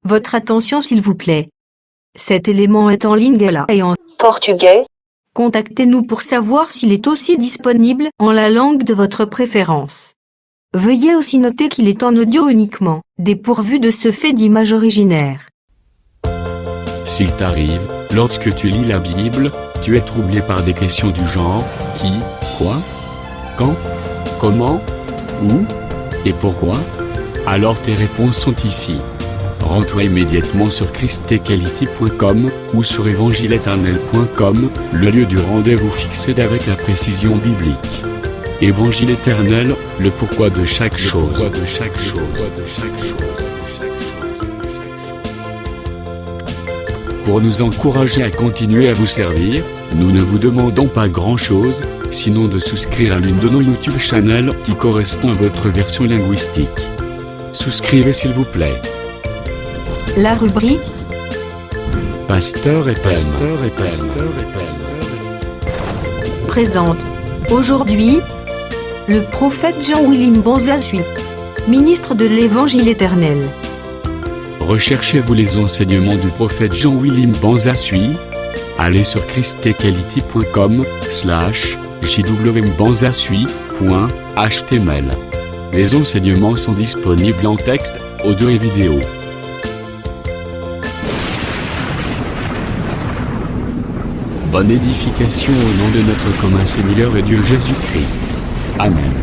Votre attention s'il vous plaît. Cet élément est en lingala et en portugais. Contactez-nous pour savoir s'il est aussi disponible en la langue de votre préférence. Veuillez aussi noter qu'il est en audio uniquement, dépourvu de ce fait d'image originaire. S'il t'arrive, lorsque tu lis la Bible, tu es troublé par des questions du genre « qui, quoi, quand, comment, où et pourquoi ?» Alors tes réponses sont ici. Rends-toi immédiatement sur christequality.com ou sur évangile-éternel.com, le lieu du rendez-vous fixé avec la précision biblique. Évangile éternel, le pourquoi de chaque chose. Pour nous encourager à continuer à vous servir, nous ne vous demandons pas grand-chose, sinon de souscrire à l'une de nos YouTube channels qui correspond à votre version linguistique. Souscrivez s'il vous plaît. La rubrique Pasteur et thème. présente aujourd'hui le prophète Jean-William Bonzasui, ministre de l'Évangile éternel. Recherchez-vous les enseignements du prophète Jean-William Bonzasui? Allez sur christequality.com/jwbanzasui.html. Les enseignements sont disponibles en texte, audio et vidéo. Bonne édification au nom de notre commun Seigneur et Dieu Jésus-Christ. Amen.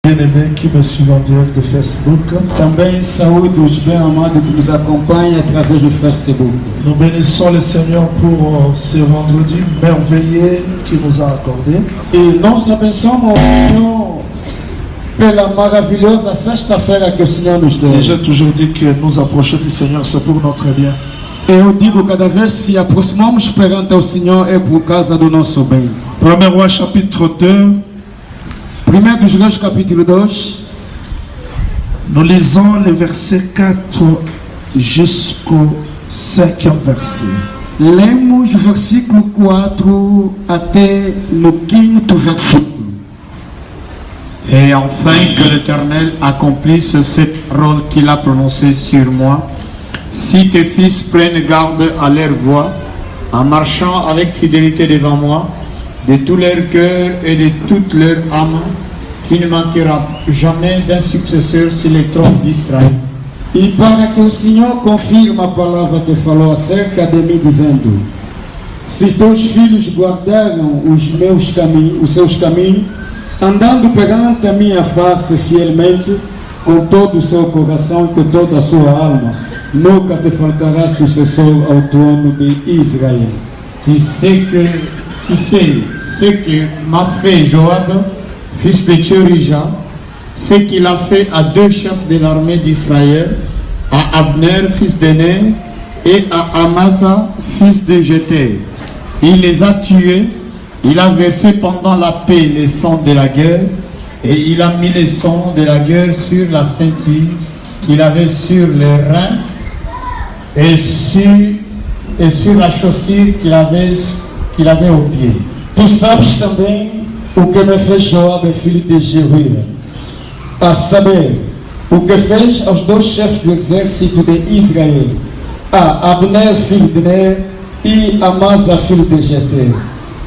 Bien-aimés qui me suivent en direct de Facebook, Também saúde os bem-amados que nos acompanham através do Facebook. nous bénissons le Seigneur pour ce vendredi merveilleux qu'il nous a accordé. E nós abençoamos o Senhor pela maravilhosa sexta-feira que o Senhor nos deu. Et j'ai toujours dit que nous approcher du Seigneur, c'est pour notre bien. Eu digo, cada vez se aproximamos perante ao Senhor é por causa do nosso bem. 1 Roi chapitre 2, 1 dos Reis capítulo 2, nous lisons les versets 4 jusqu'au 5e verset. lemos o versículo 4 até no 5º versículo. Et enfin que l'Éternel accomplisse ce rôle qu'il a prononcé sur moi. Si tes fils prennent garde à leur voie, en marchant avec fidélité devant moi, de tout leur cœur et de toute leur âme, tu ne manqueras jamais d'un successeur sur le trône d'Israël. E para que o Senhor confirme a palavra que falou acerca de mim, dizendo: se teus filhos guardaram os seus caminhos, andando perante a minha face fielmente, com todo o seu coração e com toda a sua alma, nunca te faltará sucessor ao trono de Israel. Tu sais ce que m'a fait Joab, fils de Tchorija, ce qu'il a fait à deux chefs de l'armée d'Israël, à Abner, fils de Ner, et à Amasa, fils de Jéter. Il les a tués, il a versé pendant la paix les sang de la guerre, et il a mis les sang de la guerre sur la ceinture qu'il avait sur les reins, et sur la chaussure qu'il avait au pied. Tu sabes também o que me fez Joabe, filho de Jeruíra, a saber, o que fez aos dois chefes do exército de Israel, a Abner, filho de Ner, e Amasa, filho de Jeter,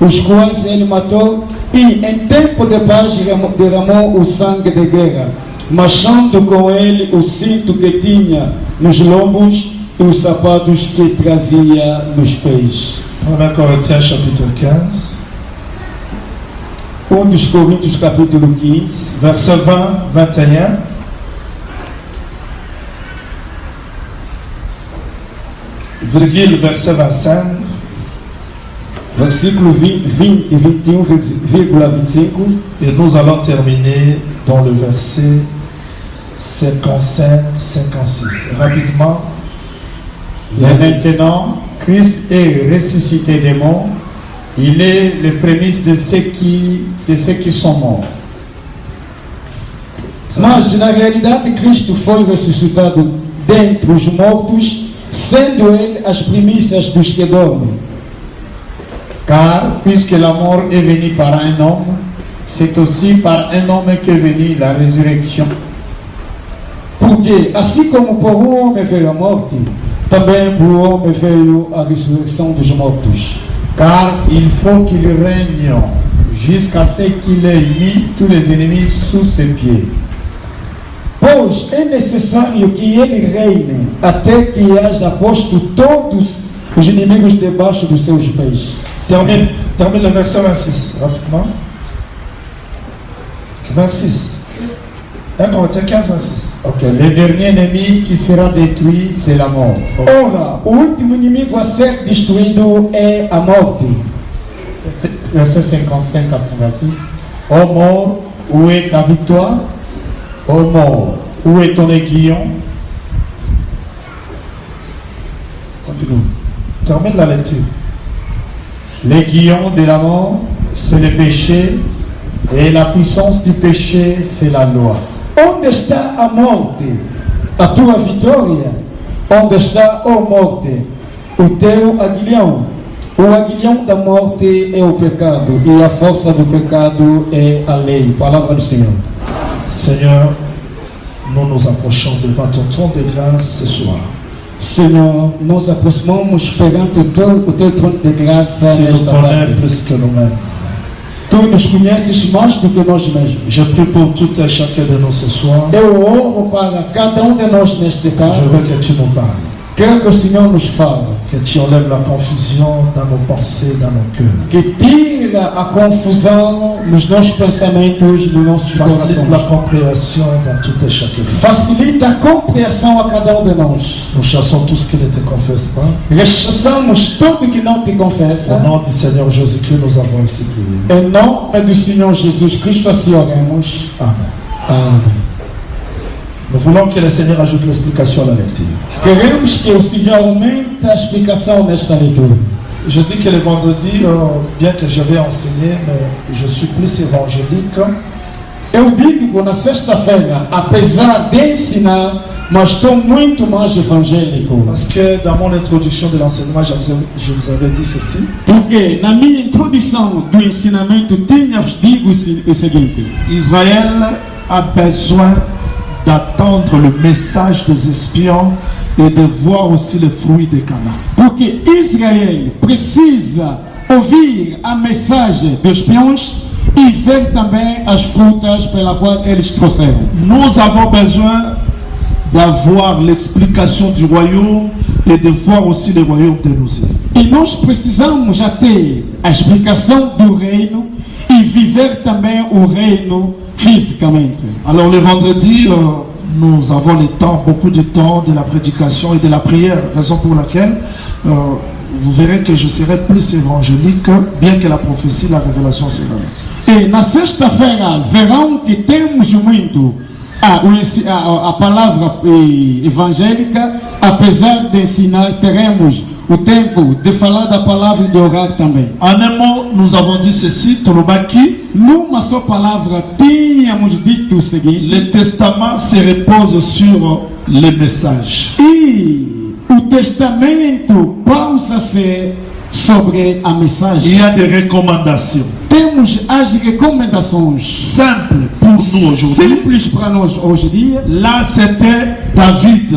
os quais ele matou, e em tempo de paz derramou o sangue de guerra, machando com ele o cinto que tinha nos lombos e os sapatos que trazia nos pés. 1 Corinthiens chapitre 15, 1 dos Coríntios capítulo 15, verset 20, 21. Virgule verset 25. versículo 20 e 21,25. Et nous allons terminer dans le verset 55-56. Rapidement. Et maintenant, Christ est ressuscité des morts. Il est le prémisse de ceux qui sont morts. Mas na realidade Cristo foi ressuscitado dentre os mortos, sendo ele as primícias dos que dormem. Car puisque la mort est venue par un homme, c'est aussi par un homme qu'est venue la résurrection. Porque assim como por um homem veio a morte, também por um homem veio a ressurreição dos mortos. Car il faut qu'il règne jusqu'à ce qu'il ait mis tous les ennemis sous ses pieds. Pois é necessário que ele reine até que haja posto todos os inimigos debaixo dos seus pés. Termine le verset 26, rapidement. 26. 1 Corinthiens 15, 26. Ok, le dernier ennemi qui sera détruit, c'est la mort. Ora, o último inimigo a ser destruído é a morte. Verset 55 à 56. Ô mort, où est ta victoire? Ô mort, où est ton aiguillon? Continue. Termine la lecture. L'aiguillon de la mort, c'est le péché, et la puissance du péché, c'est la loi. Onde está a morte? A tua vitória? Onde está, ó morte, o teu aguilhão? O aguilhão da morte é o pecado, e a força do pecado é a lei. Palavra do Senhor. Seigneur, nous nous approchons devant ton trône de grâce ce soir. Senhor, nos aproximamos perante o teu trono de graça Tu nous nesta connais tarde. plus que nous-mêmes. Tu nos conheces mais do que nós mesmos. Je prie pour tout et chacun de nous ce soir. Eu oro para cada de nós neste Je caso. veux que tu nous parles, Quero que o Senhor nos fale, que tu enlèves la confusion dans nos pensées, dans nos cœurs. que tira a confusão nos nossos pensamentos, nos nossos Facilite la corações. compréhension dans tout et chacun. Facilita a compreensão a cada de nós. Nous chassons tout ce qui ne te confesse pas. Rechaçamos tudo que não te Au confessa. nom du Seigneur Jésus-Christ, nous avons ainsi prié. Em nome do Senhor Jesus Cristo, assim oremos. Amen. Amém. Nous voulons que le Seigneur ajoute l'explication à la lecture. Queremos que o Senhor aumente a explicação nesta leitura. Je dis que le vendredi, bien que j'avais enseigné, mais je suis plus évangélique. Eu digo que na sexta-feira, apesar de ensinar, mas estou muito mais evangélico. Parce que dans mon introduction de l'enseignement, je vous avais dit ceci. Porque na minha introdução do ensinamento tinha-vos digo o seguinte: Israël a besoin d'attendre le message des espions et de voir aussi les fruits des Canaan. porque Israel precisa ouvir a mensagem dos espiões e ver também as frutas pela qual eles trouxeram. Nous avons besoin d'avoir l'explication du royaume et de voir aussi le royaume de nos îles. E nós precisamos já ter a explicação do reino e viver também o reino fisicamente. Alors le vendredi, nous avons le temps, beaucoup de temps de la prédication et de la prière, raison pour laquelle vous verrez que je serai plus évangélique, bien que la prophétie, la révélation sera là. E na sexta-feira verão que temos muito a palavra evangélica, apesar de ensinar, teremos o tempo de falar da palavra e de orar também. En un mot, nous avons dit ceci, Tolobaki, Numa só palavra tínhamos dito o seguinte: le testament se repose sur les messages. e o testamento pausa-se sobre a mensagem. Il y a des recommandations Temos as recomendações simples pour nous aujourd'hui. simples para nós hoje em dia. Là, c'était David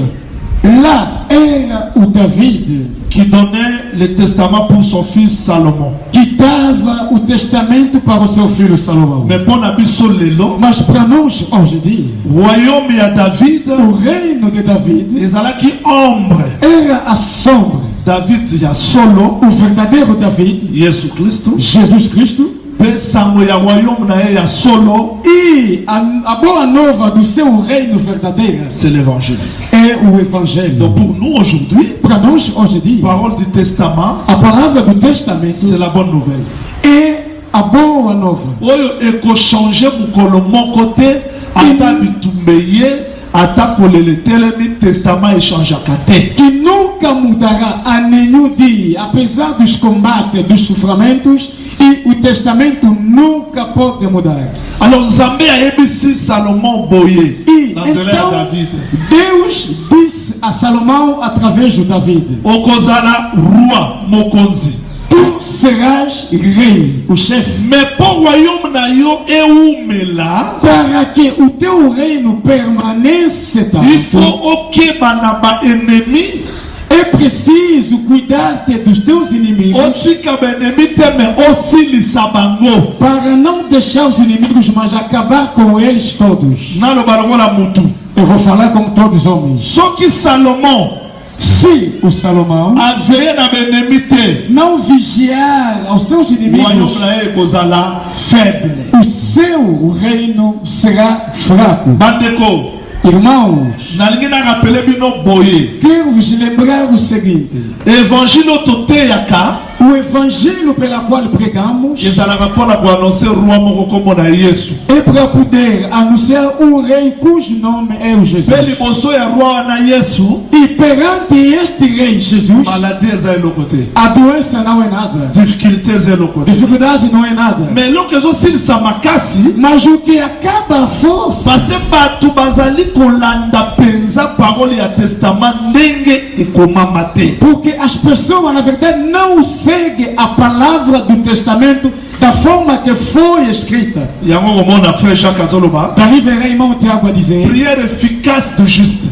Lá era o David qui donnait le testament pour son fils Salomon. que dava o testamento para o seu filho Salomão. Mais pour Nabiso Lelo, Mas para nós hoje em dia, royaume et à David, o reino de David ils allaient qui ombre. era a sombra. David, il y a solo, O verdadeiro David, Jésus Christ. Jesus Cristo, Pensango ya royaume na ya solo, e a boa nova do seu reino verdadeiro c'est l'évangile. é o evangelho. Donc pour nous aujourd'hui, Para nós hoje em dia, parole du testament, a palavra do testamento c'est la bonne nouvelle. é a boa nova. Oyo eko changer mukolo moko te, ata bitumbeye, ata kolele telemi testament échangeaka te. Que nunca mudará a nenhum dia, apesar dos combates, dos sofrimentos, e o testamento nunca pode mudar. Alors Nzambe ayebisi Salomon boye E dans Zéla ya então David. Deus disse a Salomão através de David: Okozala roi mokonzi. tu seras rei, o chefe. Mais pour royaume na yo eumela, Para que o teu reino permaneça, il faut ok banaba ennemi. é preciso cuidar-te dos teus inimigos Otika benemi te mais aussi lisabango. para não deixar os inimigos, mas acabar com eles todos. Na lo balongola mutu. Eu vou falar com todos os homens. Só que Salomão Se o Salomão avait na benemi te, não vigiar aos seus inimigos, royaume na ye kozala faible. o seu reino será fraco. Bandeko, Irmãos, nalingi na rappeler bino boye. quero vos lembrar o seguinte: Évangile toteyaka o evangelho pela qual pregamos ezalaka mpona koannonce roi moko kombo na Yesu. é para poder anunciar o rei cujo nome é o Jesus. Mpe liboso ya roi wana Yesu, E perante este rei Jesus, maladie eza eloko te, a doença não é nada, difficulté eza eloko te. dificuldade não é nada, Mais eloko ezosilisa makasi, mas o que acaba a força parce bato bazali kolanda mpenza parole ya testament ndenge ekomama te. porque as pessoas na verdade não seguem a palavra do testamento da forma que foi escrita. Yango komona frère Jacques azoloba, Daí verá irmão Tiago a dizer prière efficace du juste.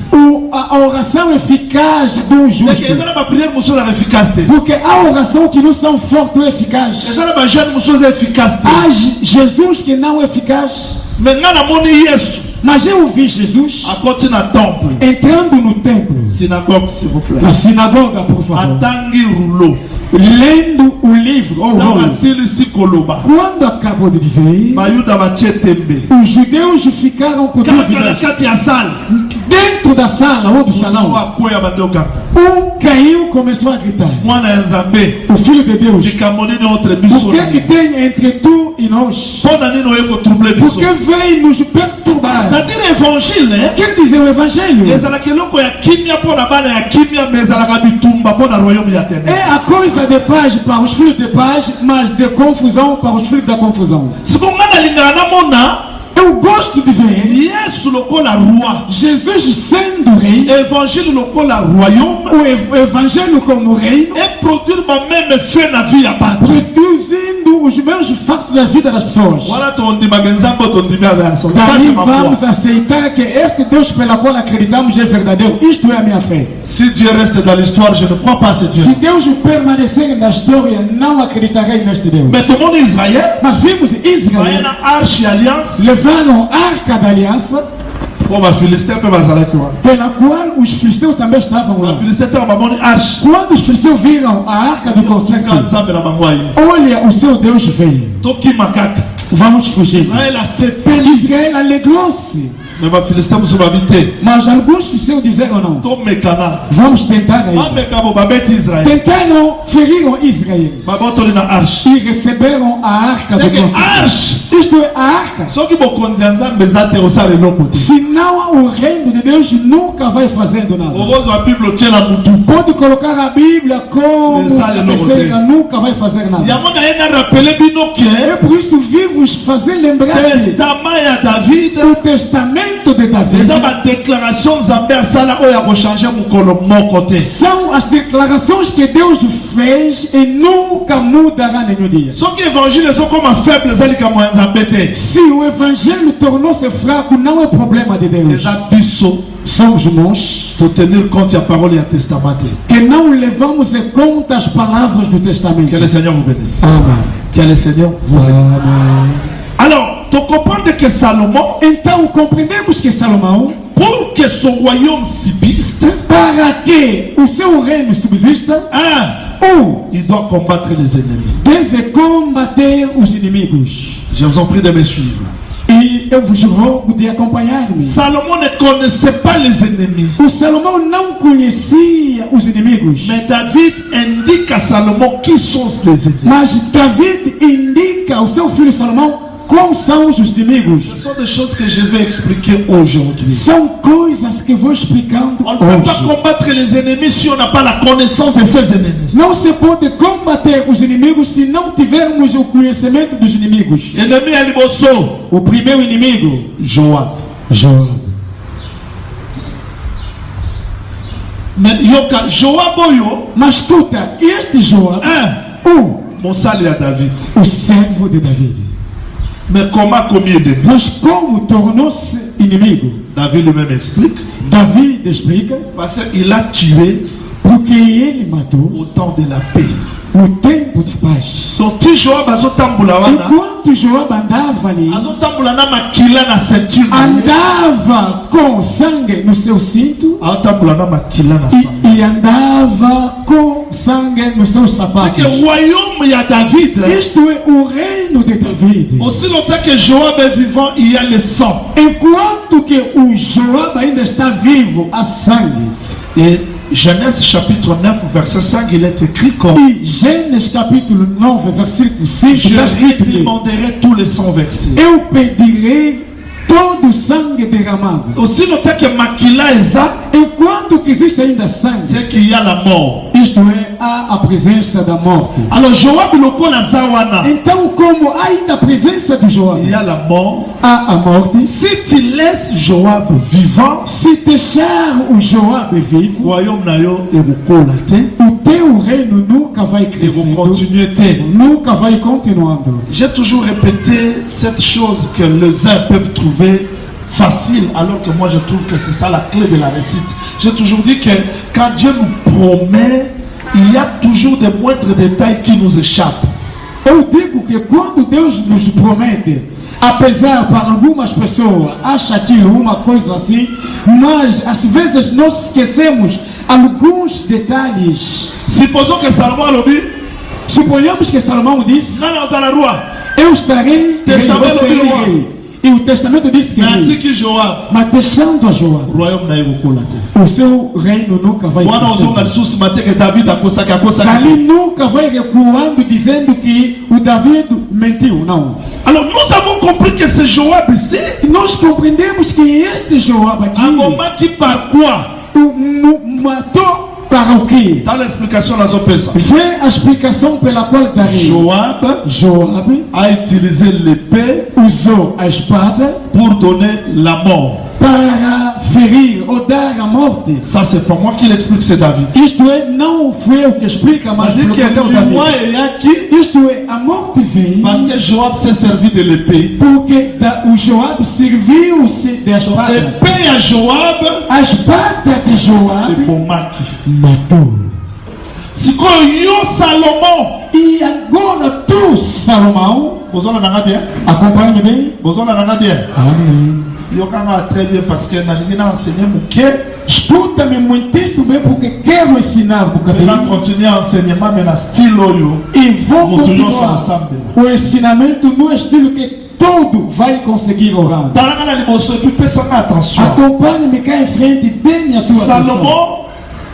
a oração eficaz do C'est justo, que eza na baprière mosusu eza efficace te, porque há oração que não são fortes ou eficazes. eza na bajeune mosusu eza efficace te. Há Jesus que não é eficaz. Mais nga namoni Yesu Mas eu vi Jesus akoti na temple, entrando no templo, synagogue s'il vous plaît, na sinagoga, por favor, atangi rouleau, lendo o livro, ou ntango rolo. asilisi koloba, Quando acabou de dizer, bayuda batie tembe os judeus ficaram com kaka na dúvidas. kati ya sale, Dentro da sala ou do moto salão, akwea bandokanga, caiu, começou a gritar: mwana ya nzambe o filho de Deus, likambo nini entre biso o que é que tem entre tu e nós? mpo na nini oye kotrouble biso. Porque vem nos perturbar. C'est-à-dire évangile Quer dizer o evangelho ezalaka eloko ya kimia mpo na bana ya kimia, mais ezalaka bitumba mpo na royaume ya ténèbre. é a coisa de paz para os filhos de paz, mas de confusão para os filhos da confusão. siko nga nalingaka namona Eu gosto de ver Yesu lokola roi, Jesus sendo rei, évangile lokola royaume, o evangelho como reino, et produire bameme fe na vie ya bato. produzindo os mesmos fatos da vida das pessoas. Wana tondimaka nzambe tondimi averso. Ça Daí c'est ma vamos foi. aceitar que este Deus pela qual acreditamos é verdadeiro. Isto é a minha fé. Si Dieu reste dans l'histoire, je ne crois pas à ce Dieu. Se Deus permanecer na história, não acreditarei neste Deus. Mais tout le monde Israël, Mas vimos Israel na arche alliance, levaram a arca da aliança, pour ma Philistin peut bazalaki wana. pela qual os filisteus também estavam Ma lá. Philistin te bamoni arche. Quando os filisteus viram a arca do Ka concerto, nzambe na bango ayi. olha, o seu Deus veio. Tokima kaka. Vamos fugir. Israël asepeli. Israel alegrou-se. Mais ma Philistin mosusu babi te. Mas alguns filisteus disseram não. Tomekana. Vamos tentar aí. Bameka bo babeti Israël. Tentaram, feriram Israel. Babotoli na arche. E receberam a arca C'est do que concerto. arche. Isto é a arca. Soki bokonzi ya nzambe eza te osala eloko te. Senão o reino de Deus nunca vai fazendo nada. Okozwa bible otie na mutu. Pode colocar a Bíblia como Mensagem no cabeceira, roteiro. nunca vai fazer nada. Yango na ye na rappele bino É ke por isso vivos fazer lembrar testament ya David o testamento de Davi. eza badéclaration nzambe asala oyo akochange mokolo moko te. São as declarações que Deus fez e nunca mudará nenhum dia. Soki évangile ezokoma faible eza likambo ya nzambe te. Se o evangelho tornou-se fraco, não é problema de Deus. Eza biso Somos nós totenir compte ya parole ya testament te. que não levamos em conta as palavras do Que testamento. le Seigneur vous bénisse. Amém. Que le Seigneur vous bénisse. Amém. Alors, tu comprends que Salomon, Então compreendemos que Salomão, pour que son royaume subsiste, para que o seu reino subsista, il doit combattre les ennemis. deve combater os inimigos. Je vous en prie de me suivre. E eu vos rogo de acompanhar-me. Salomon ne connaissait pas les ennemis. O Salomão não conhecia os inimigos, Mais David indique à Salomon qui sont les ennemis. mas David indica ao seu filho Salomão quais são os inimigos. Ce sont des choses que je vais expliquer aujourd'hui. São coisas que vou explicando On ne peut pas hoje. combattre les ennemis si on n'a pas la connaissance de ces ennemis. Não se pode combater os inimigos se não tivermos o conhecimento dos inimigos. Ennemi à Liboso, O primeiro inimigo, Joab. Joab. Mais Yoka, Joab Oyo, Mas escuta, este Joab, o ou mon sale à David. o servo de David. Mais comment combien de Mas como tornou-se inimigo? David lui-même explique. David explica Parce qu'il a tué porque ele matou au temps de la paix. no tempo da paz. Donc ti Joab azotambula wana, Enquanto Joab andava ali, azotambula na makila na ceinture. andava com sangue no seu cinto Azotambula na makila na sangue. e andava com sangue nos seus C'est sapatos. que le royaume ya David, Isto é o reino de David. aussi longtemps que Joab est vivant, il y a le sang. Enquanto que o Joab ainda está vivo, há sangue. Et Genèse chapitre 9 verset 5, il est écrit comme E Gênesis capítulo 9, versículo 5, je está escrito que demanderai tous les 100 versets. eu pedirei todo o sangue derramado. Aussi longtemps que Makila est ça, Enquanto que existe ainda sangue, c'est qu'il y a la mort. isto é, há a presença da morte. Alors Joab lokola zawana, Então, como há ainda a presença de Joab, il y a la mort. há a morte. Si tu laisses Joab vivant, Se deixar o Joab vivo, royaume na yo ekokola te, o teu reino nunca vai et vous crescendo, continuez te. nunca vai continuando. J'ai toujours répété cette chose que les uns peuvent trouver facile, alors que moi je trouve que c'est ça la clé de la réussite. J'ai toujours dit que quand Dieu nous promet, il y a toujours des moindres détails qui nous échappent. Eu digo que quando Deus nos promete, apesar para algumas pessoas acham aquilo uma coisa assim, mas às vezes nós esquecemos alguns detalhes. Supposons que Salomon a dit, Suponhamos que Salomão disse: Nana osala roi, eu estarei Testamento rei, você do é roi. rei. E o testamento disse que rei. Natiki Joab, Mas deixando a Joab, royaume na ekokola te. o seu reino nunca vai Wana ozonga crescer. lisusu mate que David akosaki. Dali nunca vai recuando dizendo que o David mentiu, não. Alors nous avons compris que c'est Joab ici, E nós compreendemos que este Joab un aqui moment qui par quoi? matou para o quê? Dans l'explication la zopesa. Vê a explicação pela qual darei. Joab a utilisé l'épée usou a espada pour donner la mort. para ferir ou dar a morte. Ça c'est pas moi qui l'explique, c'est David. Isto é, não foi eu que explica, mas C'est-à-dire pelo que que lui, moi David. et Yaki, Isto é, a morte veio parce que Joab s'est servi de l'épée. porque o Joab serviu-se da espada. L'épée à Joab, A espada de Joab et pour Maki. matou. Si quoi yo Salomon, E agora tu, Salomão, vous en avez bien, acompanhe bem. vous en avez bien. Amém. Yo kanga très bien parce que na enseigné mon quai, Escuta-me muitíssimo bem porque quero ensinar o on a cabelo. continué enseignement mais na style oyo. E vou Muito continuar ensemble. o ensinamento no estilo que todo vai conseguir orar. Talanga na liboso et puis pesanga attention. Acompanhe-me cá em frente e dê-me a tua atenção. Salomon,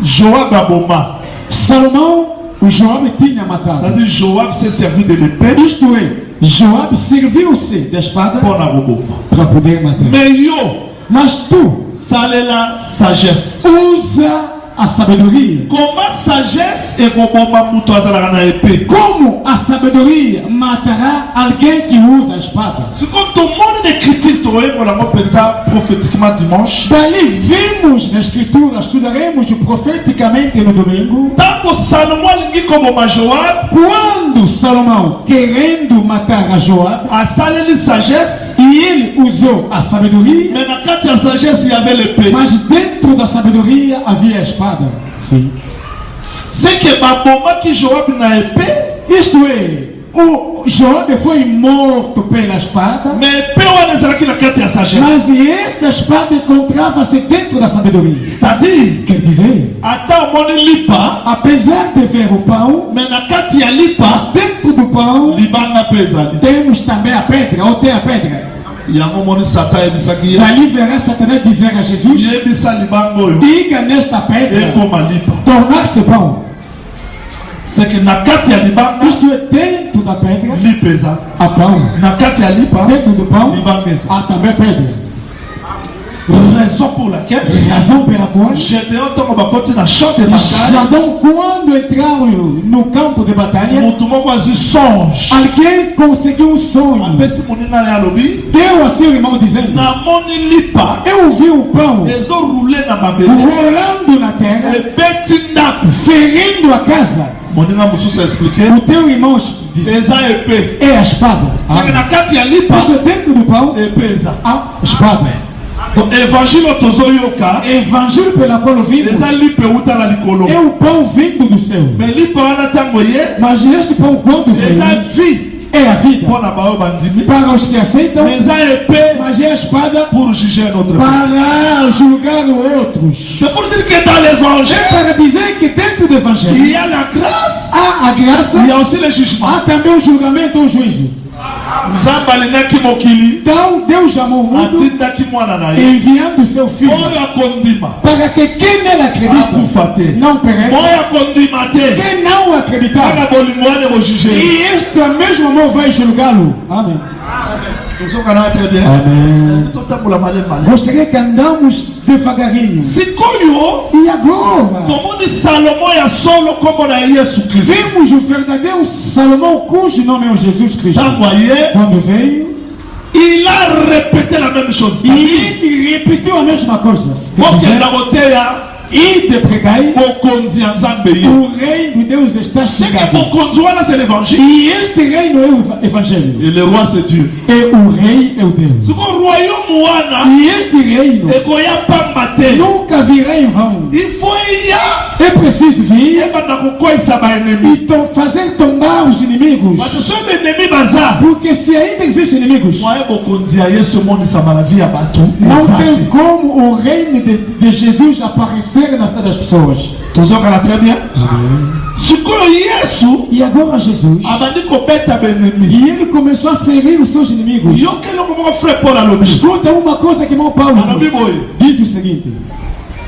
Joab aboma. Salomão, o Joab tinha matado. C'est-à-dire Joab s'est servi de l'épée Isto é, Joab serviu-se da espada pour la robot. para poder matar. Mais yo, Mas tu ça c'est la sagesse. usa a sabedoria. Comment sagesse et roboma muto azala na épée? Como a sabedoria matará alguém que usa a espada? C'est comme tout le monde est critique, on l'a pensé prophétiquement dimanche. Dali vimos na escritura, estudaremos profeticamente no domingo, Tant que Salomon lingi comme Joab, quando Salomão, querendo matar a Joab, a saleli sagesse, e ele usou a sabedoria, mais dans la sagesse, il y avait l'épée. mas dentro da sabedoria havia a espada. Sim. C'est que ma bomba qui Joab na épée, Isto é, o Joab foi morto pela espada, mais épée on est aqui na carte sagesse. mas essa espada encontrava-se dentro da sabedoria. C'est-à-dire, Quer dizer, attends mon lipa, apesar de ver o pão, mais na carte ya lipa, dentro do pão libanga pesa. temos também a pedra, ou tem a pedra. Yango moni Satan ebisaki ye. Dali verá Satanás dizer a Jesus: Yebisa libanga oyo. diga nesta pedra, Ekoma lipa. tornar-se pão. C'est que na kati ya libanga Isto é, dentro da pedra, lipeza. há pão. Na kati ya lipa Dentro do pão, libanga eza. há também pedra. Raison pour laquelle Razão pela qual Gédéon tongo bakoti na champ de bataille. Jadão, quando entraram no campo de batalha, Mutu moko azwi songe. alguém conseguiu um sonho. Apesi monina ya lobi. Deu a seu irmão dizendo: Namoni lipa. eu vi o pão Ezo roule na mabele. rolando na terra, Ebeti ndako. ferindo a casa. moninga mususu a expliqué O teu irmão diz: eza épée é a espada. seke na kati ya lipa Isso dentro do pão, épée eza a espada. donc évangile tozoyoka Evangelho pela qual ouvimos eza lipa euta na likolo é o pão vindo do céu. mais lipa wana ntango ye Mas este pão, quando eza vem, vie é a vida. mpo na baoyo bandimi Para os que aceitam, mais eza épée mas é a espada pour juger notre peuple. para julgar outros. C'est pour dire que dans l'évangile É para dizer que dentro do il Evangelho y a la grâce, há a graça, il y a aussi le jugement. há também o julgamento ou o juízo. Nzambe alingaki mokili Então Deus chamou o mundo atindaki mwana na ye enviando seu filho oyo akondima para que quem nele acredita akufa te não pereça, oyo akondima te quem não acreditar, kaka bolingo wana ekojuge e este mesmo amor vai julgá-lo. Amém. tozokana très bien Amém. totambola male male Gostaria que andamos devagarinho. sikoyo E agora tomoni salomo ya solo kombo na yesu kristo vemos o verdadeiro Salomão, cujo nome é o Jesus Cristo. ntango aye Quando veio, il a répété la même chose e ele repetiu a mesma coisa. okenda koteya Ide pregai, bokonzi ya nzambe ye o reino de Deus está seke chegando. bokonzi wana c'est l'évangile E este reino é o Evangelho. et le roi c'est Dieu E o rei é o Deus. siko royaume wana E este reino ekoya pamba te nunca virá em vão. il faut eya É preciso vir ebanda kokwesa baennemi e fazer tombar os inimigos. parce que soki baennemi baza Porque se ainda existem inimigos, moye bokonzi ya yesu emonisama na vie ya bato não eza tem te como o reino de Jesus aparecer na vida das pessoas. tozokana très bien sikoyo yesu E agora Jesus, abandi kobeta baennemi e ele começou a ferir os seus inimigos. yoki eloko moko frère paul alobi Escuta uma coisa que irmão Paulo alobi boye diz o seguinte: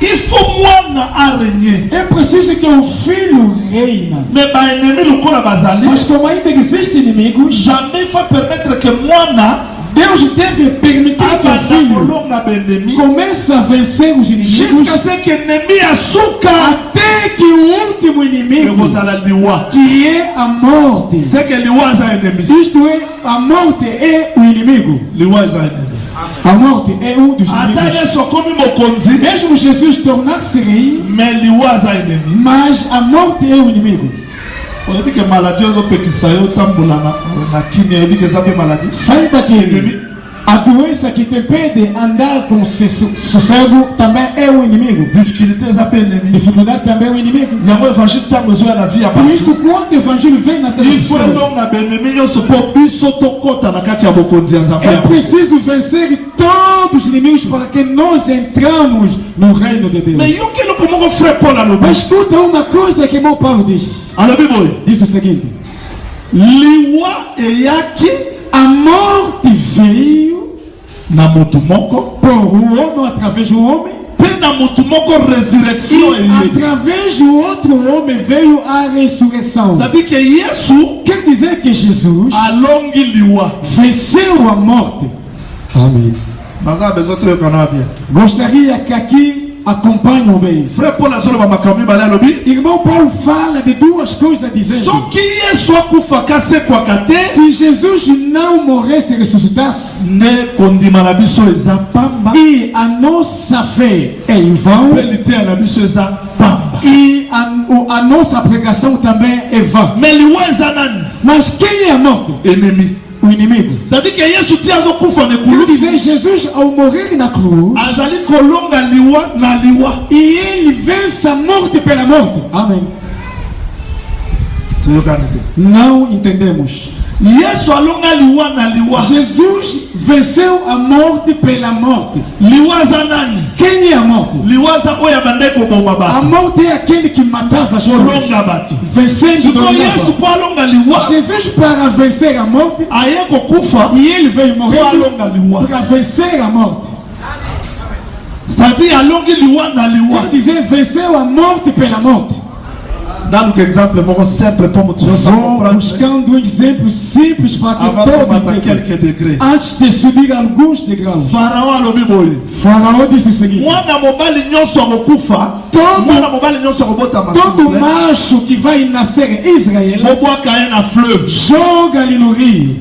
il faut mwana arégner é preciso que o filho reina. mais baennemi lokola bazali Mas como ainda existem inimigos, jamais il faut permettre que mwana Deus deve permitir que o abanda filho kolonga baennemi comece a vencer os inimigos jusqu'à ce que ennemi asuka até que o último inimigo, ekozala liwa que é a morte, c'est que liwa aza ennemi isto é, a morte é o inimigo. liwa eza ennemi A morte é um dos ata inimigos. yesu akomi mokonzi Mesmo Jesus tornar-se rei, mais liwa aza ennemi mas a morte é o inimigo. oyebi ke maladi ezopekisa yo otambola na kini oyebi ke eza mpe maladi Saiba que a doença que te impede andar com sossego também é o inimigo. difficulté eza mpe ennemi Dificuldade também é o inimigo. yango évangile ntango ezoya na vie ya Por bato isso, quando o evangelho vem na il faut televisão, elonga baennemi nyonso mpo biso tokɔta na kati ya bokonzi ya nzambe é yango preciso vencer todos os inimigos para que nós entramos no reino de Deus. mais yoki eloko moko frère paul alobi Mas escuta uma coisa que irmão Paulo disse. alobi boye Diz o seguinte: liwa eyaki a morte veio na motu moko por um homem, através do homem, mpe na motu moko résurrection e eye através do outro homem veio a ressurreição. c'est-à-dire que yesu Quer dizer que Jesus alongi liwa venceu a morte. Amém. naza besoin toyokana bien Gostaria que aqui acompanhem bem. frère paul azoloba makambo mibale alobi Irmão Paulo fala de duas coisas dizendo: soki yesu akufaka asekwaka te se Jesus não morresse e ressuscitasse, nde kondima na biso eza pamba e a nossa fé é em vão, mpe liteya na biso eza pamba e a nossa pregação também é vã. me liwa eza nani Mas quem é a morte? ennemi O inimigo. c'est-à-dire que yesu ti azokufa na Quer ekulu dizer, Jesus, ao morrer na cruz, azali kolonga liwa na liwa e ele vence a morte pela morte. Amém. toyokani te Não entendemos. yesu alonga liwa na liwa Jesus venceu a morte pela morte. liwa aza nani Quem é a morte? liwa aza oyo abandai koboma A bato morte é aquele que matava as pessoas, kolonga bato vencendo sikoyo yesu dominava. mpo alonga liwa Jesus, para vencer a morte, aye kokufa e ele veio mpo morrer alonga liwa para vencer a morte. c'est-à-dire alongi liwa na liwa Quer dizer, venceu a morte pela morte. naluka exemple moko simple mpo moto nyonso Vou comprendre buscando um exemplo simples para que avant todos komata entendam. quelques degrés Antes de subir alguns degraus, farao alobi boye Faraó disse o seguinte: mwana mobali nyonso akokufa mwana mobali nyonso akobotama todo macho que vai nascer em Israel, mobwaka ye na fleuve joga-lhe no rio.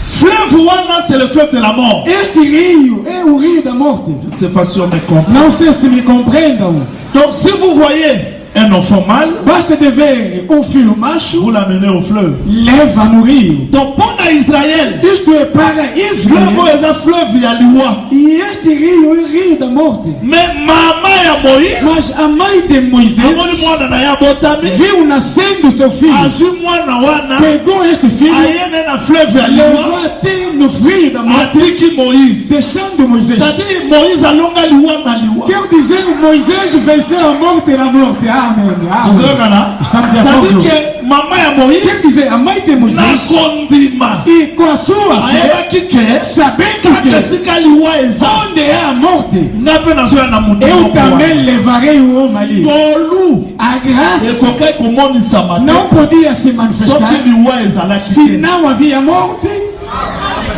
fleuve wana c'est le fleuve de la mort Este rio é o rio da morte. je ne sais pas si on me comprend Não sei se me compreendam. donc si vous voyez un un enfant mâle, basta de ver um filho macho, vous l'amenez au fleuve. leva no rio. Donc, pour Israël, Isto é para Israel. fleuve est un fleuve, il y a l'Iwa. E este rio é o rio da morte. Mais maman et Moïse, Mas a mãe de Moisés amoni mwana na ya botami, viu nascendo seu filho, azui mwana wana, pegou este filho, ayene na fleuve ya levou l'Iwa, até no rio da morte, atiki Moïse. deixando Moisés. C'est-à-dire, Moïse alonga l'Iwa na l'Iwa. Quer dizer, Moisés venceu a morte na morte. Amém. Vous Amém. savez, Estamos de c'est-à-dire acordo. que maman et Quer Moïse, dizer, a mãe de na Moisés kondima, e com a sua fé, ayebaki ke, sabendo kaka que esika l'Iwa eza, onde é a morte, nga mpe nazoya na mutu eu moko também wana. levarei o homem ali. Tolu A graça ekokai komonisama te não podia se soki manifestar liwa ezalaki se te. não havia morte.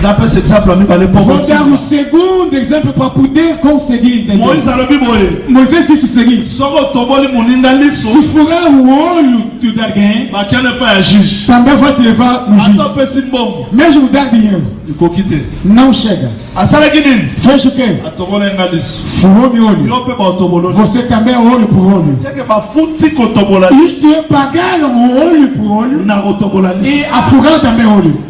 napesa exemple ya mibale mpo Vou dar o kosimba. segundo exemplo para poder conseguir entender. moïse alobi boye, Moisés disse o seguinte: soki otoboli moninga se liso furar o olho de alguém, bakiane mpe ya juge, também vai te levar no ata juiz. opesi mbongo Mesmo dar dinheiro, ekoki te. não chega. asalaki nini? Fez o quê? atoboli nga liso, Furou meu olho. yo mpe baotobololi. Você também é olho por olho. seke bafuti kotobola Isto é, pagaram olho por olho na kotobola liso. e afurar também olho.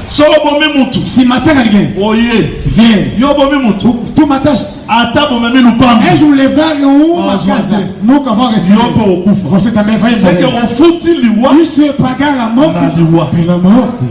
soki obomi mutu Se matar alguém, oye, vem. yo obomi mutu Tu mataste. ata bomemi lupango, Eles o levaram uma Mas casa. você- Nunca vão receber. yo mpe okufa. Você também vai seke morrer. ofuti liwa Isso é pagar a morte na liwa. pela morte.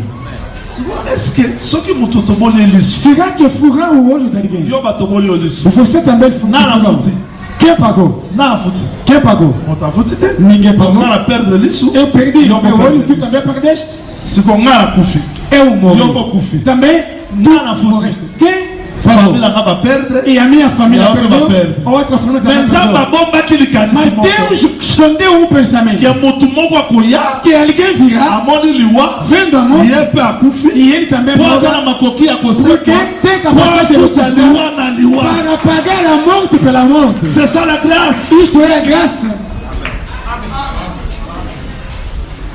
eske soki mutu otoboli liso, Será que furar o olho de alguém? yo batoboli yo liso, Você também furou. Não, não, futi. Quem pagou? na afuti Quem pagou? moto afuti te. Ninguém pagou. nga na perdre liso, Eu perdi Yo o meu vou olho, tu perder também perdeste? siko nga na kufi, Eu yo morri. mpo kufi, Também nga na futi, morreste. Quem famille pagou? nga baperdre. E a minha família E a outra perdeu, perde. a outra família Mais também nzambe perdeu. abombaki likanisi Mas moko Deus escondeu um pensamento. ke motu moko akoya Que alguém virá, amoni liwa vendo a morte, ye mpe akufi e ele também po aza morre. na makoki ya Porque koseka tem po capacidade de afuta sustentar liwa na liwa. para pagar a morte pela morte. C'est ça la grâce. Isto é a graça.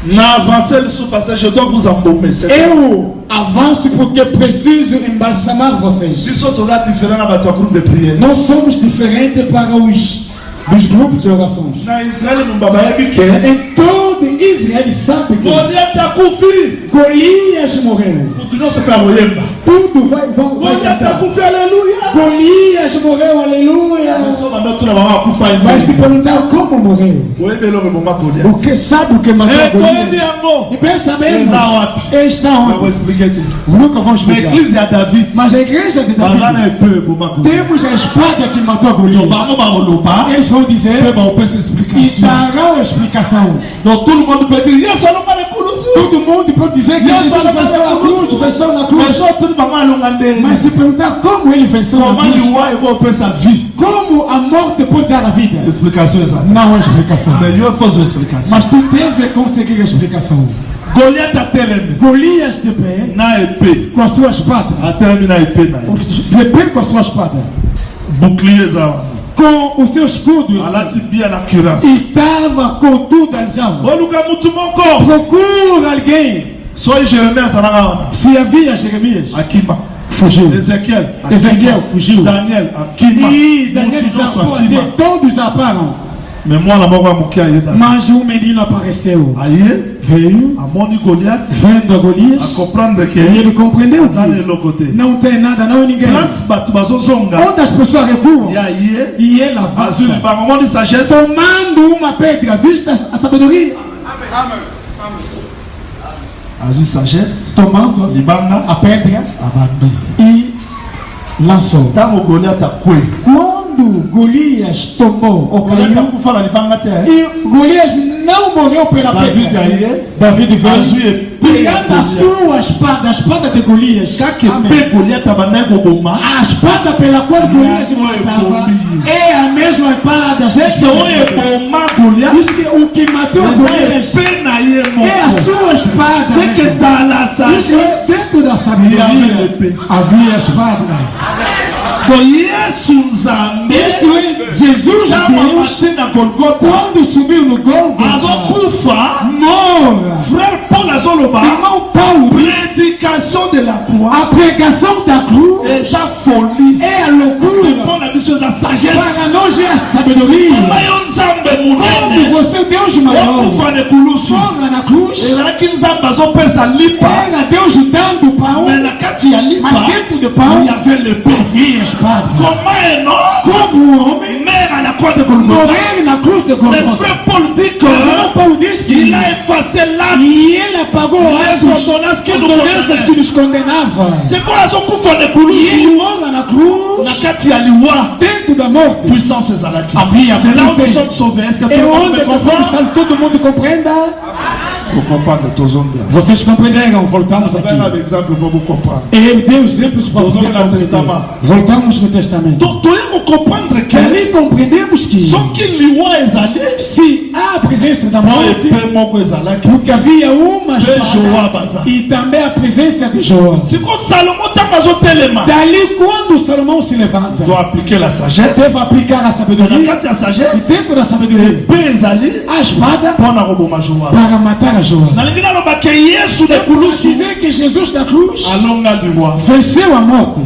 Na avancer liso parce que je dois vous embaumer. Eu avanço porque preciso embalsamar vocês. biso toza différent na bato ya groupe de prière. Nós somos diferentes para dos grupos de orações. Na Israël mumba bayebi ke Em todo Israel sabe que Goliath akufi, Golias morreu. mutu nyonso mpe akoyemba. Tudo vai Goliath cantar. akufi, alléluia. Golias morreu, aleluia. So bando tuna bango akufa Vai se ime. perguntar como morreu. Oyebi eloko eboma Goliath. O que sabe o que matou Toyebi Golias? yango. E bem sabemos. Eza wapi? Está Nako onde? explique te. Nunca vamos Na explicar. église ya David Mas a igreja de baza na Davi, epe eboma Goliath. temos a espada que matou Golias. Bango bakoloba Eles vão dizer mpe baopesa e explication. darão a explicação. Donc tout le monde peut dire yesu alonga na ekulusu. Todo mundo pode dizer que Jesus venceu na cruz, venceu na Mais cruz. so tuni bango alonga ndenge. Mas se perguntar como ele venceu na Comment cruz, liwa ekopesa vie. como a morte pode dar a vida, Explication eza. não há explicação. Mais yo fausse explication. Mas tu deve conseguir a explicação. Goliath atelemi Golias de pé, na epe. com a sua espada. Atelemi na epe na ye. De pé com a sua espada. Bouclier eza wana. Com o seu escudo. Alati bien na cuirasse. Estava com tudo aljava. Oluka mutu moko. Procura alguém. Soki Jérémie azalaka wana. Se havia Jeremias, Akima. fugiu. Ezekiel. akima. Ezequiel fugiu. Daniel akima. E Daniel Mutu nyonso zarpou, akima. todos zarparam. Mais mwana moko ya moke aye David. Mas um menino apareceu. Aye Veio, amoni Goliath. vendo a Golias, Acomprendre e que ele compreendeu aza na que eloko te. não tem nada, não é ninguém. Place bato bazozonga. Onde as pessoas recuam, Ya ye. e ele Azwi avança. libango amoni sagesse. Tomando uma pedra, vista a sabedoria, Azwi sagesse. tomando Libanga. a pedra Abandon. e lançou. Ntango Goliath akwe. Quando Golias tomou ou Goliath caiu, akufa na libanga te. e Golias não morreu pela David pedra, aye. David veio, Azwi epe. tirando a sua espada, a espada de Golias. Kaka Amém. epe Goliath abandaki koboma. A espada pela qual Golias matava é a mesma espada. Seke oyo eboma Goliath. Diz que o que matou Eza Golias epe na ye é a moko. sua espada. Seke mesmo. dans la Diz que sagesse. dentro da Havia sabedoria epée. havia a espada. Ko Yesu Nzambe. Isto é, Jesus Ntango Deus, amati na Golgotha. quando subiu no Gólgota, Azokufa. mora. Frère Paul azoloba. Irmão Paulo, Prédication de la croix. a pregação da cruz Eza folie. é a loucura. Mpo na biso eza sagesse. Para nós é a sabedoria. Mayo Nzambe munene. wakufa ne kulusu fonga na cruz ezalaki nzambe azopesa lipa era Deus dando pão mais na kati ya lipa mas dentro do pão il y avait le pain havia espada. comment Enoch Como o homem mère à la croix de Golgotha morrer na cruz de le Golgotha. frère Paul dit que Mas Paulo diz que il a effacé l'acte e ele apagou les as ordonnances qui nous ordenanças que condamnaient nos condenavam. c'est pour azokufa ne E kulusu ele morra na cruz na kati ya liwa dentro da morte. puissance ezalaki Havia c'est là où nous potência. sommes sauvés est-ce que tout E le monde onde me que fomos comprend salvos, todo mundo compreenda? vous comprenez tozonga Vocês compreenderam? Voltamos c'est aqui. un exemple pour vous comprendre E eu dei os exemplos para Voltamos poder ao compreender. Testamento. Voltamos no Testamento. donc toyeko comprendre que Ali compreendemos que soki liwa ezali se há a presença da mwa morte, epe moko ezalaki porque havia uma mpe espada joab aza e também a presença de João. siko salomo ntango azotelema Dali, quando Salomão se levanta, doit appliquer la sagesse deve aplicar a na sabedoria. kati ya E sagesse dentro da sabedoria, epe ezali a espada mpo na koboma joab para matar a João. nalingi naloba ke yesu de Para kulusu dizer que Jesus da cruz alonga liwa venceu a morte.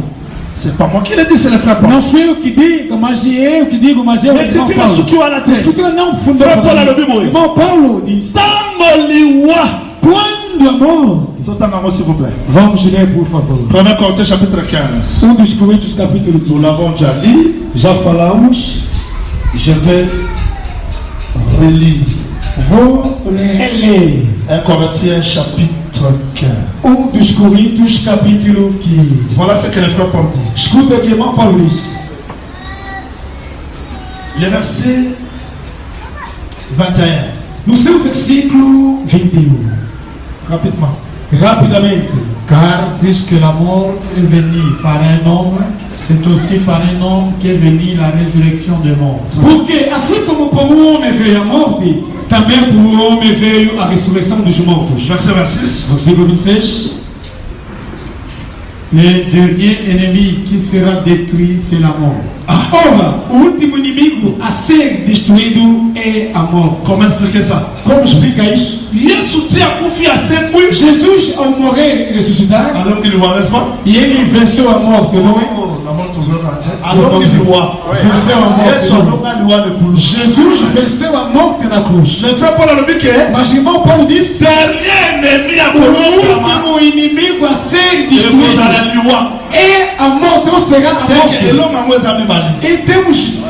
c'est pas moi qui le dis c'est le frère Paul Não foi eu que digo, mas é eu que digo, mas é o irmão ekritika Paulo. soki wana A te escritura não fundou. Frère Paul alobi boye Irmão Paulo diz: ntango liwa quando a morte. totanga yango s'il vous plaît Vamos ler, por favor. 1 Corinthiens chapitre 15 Dos Coríntios, capítulo nous 12. l'avons déjà lu Já falamos. je vais relire Vou reler 1 Corinthiens chapitre 15 dos Coríntios, capítulo 15. voilà ce que le frère Paul dit Escuta o que o irmão Paulo diz. le verset 21 No seu versículo 21. rapidement Rapidamente. Car puisque la mort est venue par un homme, c'est aussi par un homme qu'est venue la résurrection des morts. Porque assim como por homem veio a morte, também por homem veio a ressurreição dos mortos. verset 26 Versículo 26. Le dernier ennemi qui sera détruit, c'est la mort. Ora, o último inimigo a ser destruído é a morte. comment expliquer ça Como explica isso? yesu ti akufi asengwi Jesus, ao morrer e ressuscitar, alongi liwa n'est-ce pas e ele venceu a morte, não é? la mort tozoyoka alongi liwa Venceu a morte. yesu alonga liwa de kulusu Jesus venceu a morte na cruz. le frère Paul alobi ke Mas irmão Paulo disse: dernier ennemi ya o kolongama último inimigo a ser destruído ekozala liwa é a morte, ou será a seke morte. elonga yango eza mibale E temos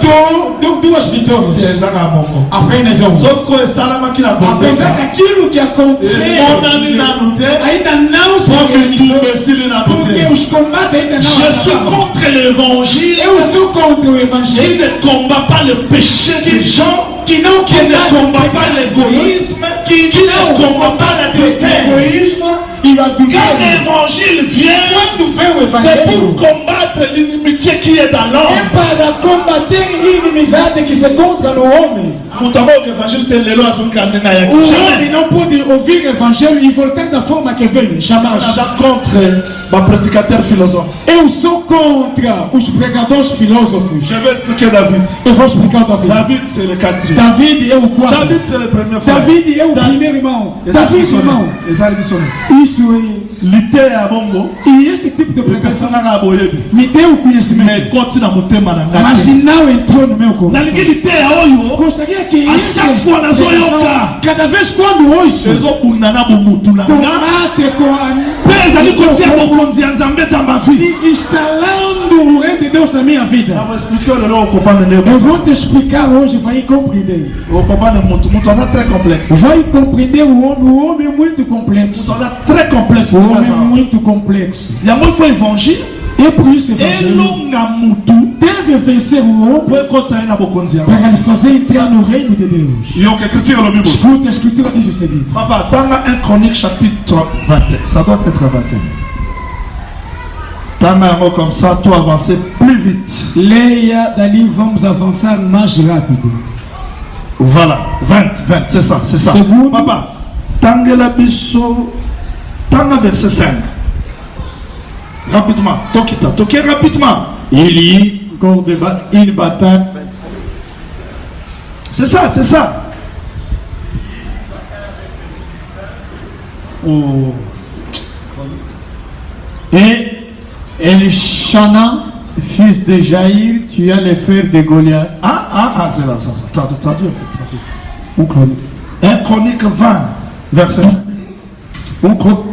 duas vitórias. eza na moko Apenas uma. sauf ko esalamaki na Apesar bondesa daquilo que aconteceu, emonani nanu te ainda não se po realizou. bitumba esili nanu Porque te os combates ainda não je suis acabaram. contre l'évangile Eu sou contra o qui evangelho ne combat pas le péché des gens que não qui ne combat pas l'égoïsme qui ne combat pas la déterre egoísmo e o quand adultério. l'évangile vient Quando vem o c'est pour evangelho, combattre l'inimitié qui est dans é l'homme para combater a inimizade que se encontra no homem. moto akoyoka évangile te lelo azongika ndenge ayaki O homem jamais não pode ouvir o evangelho e voltar da forma que veio. Jamais. naza contre baprédicateur philosophe Eu sou contra os pregadores filósofos. je vais expliquer David Eu vou explicar o David. David c'est le quatrième David é o quarto. David c'est le premier frère David é o primeiro irmão. David, irmão. ezali biso Isso é. lite ya bongo E este tipo de pregação epesangaka boyebi me deu o mais conhecimento, ekoti na motema na nga mas te não entrou no meu coração. nalingi lite ya oyo Gostaria que A esta chaque fois nazoyoka. pregação, cada vez quando ouço, ezobunda na bomutu na nga combate com a mpe ezali kotia bokonzi ya nzambe ta ma vie e instalando o reino de Deus na minha vida. nakoexplike lelo okopane nde Eu vou te explicar hoje, vai compreender. okopane mutu mutu aza très complexe Vai compreender o homem é muito complexo. mutu aza très complexe O homem é muito complexo. yango ifo évangile E por isso o evangelho elonga mutu deve vencer o homem po ekotisa ye na bokonzi yango para lhe fazer entrar no reino de Deus. yoka écriture elobi bo Escuta, a escritura diz o seguinte. papa tanga 1 chronique chapitre 21 ça doit être 21 tanga yango comme ça to avancer plus vite Leia, dali vamos avançar mais rápido. voilà 20 c'est ça Segundo. papa tangela biso tanga verset 5 rapidement tokita toke rapidement Il y a encore une bataille. c'est ça Au... Et Elishana, fils de Jaïr, tua le frère de Goliath. ah c'est là ça traduis Um chronique. 1 Chronique 20, verset 5.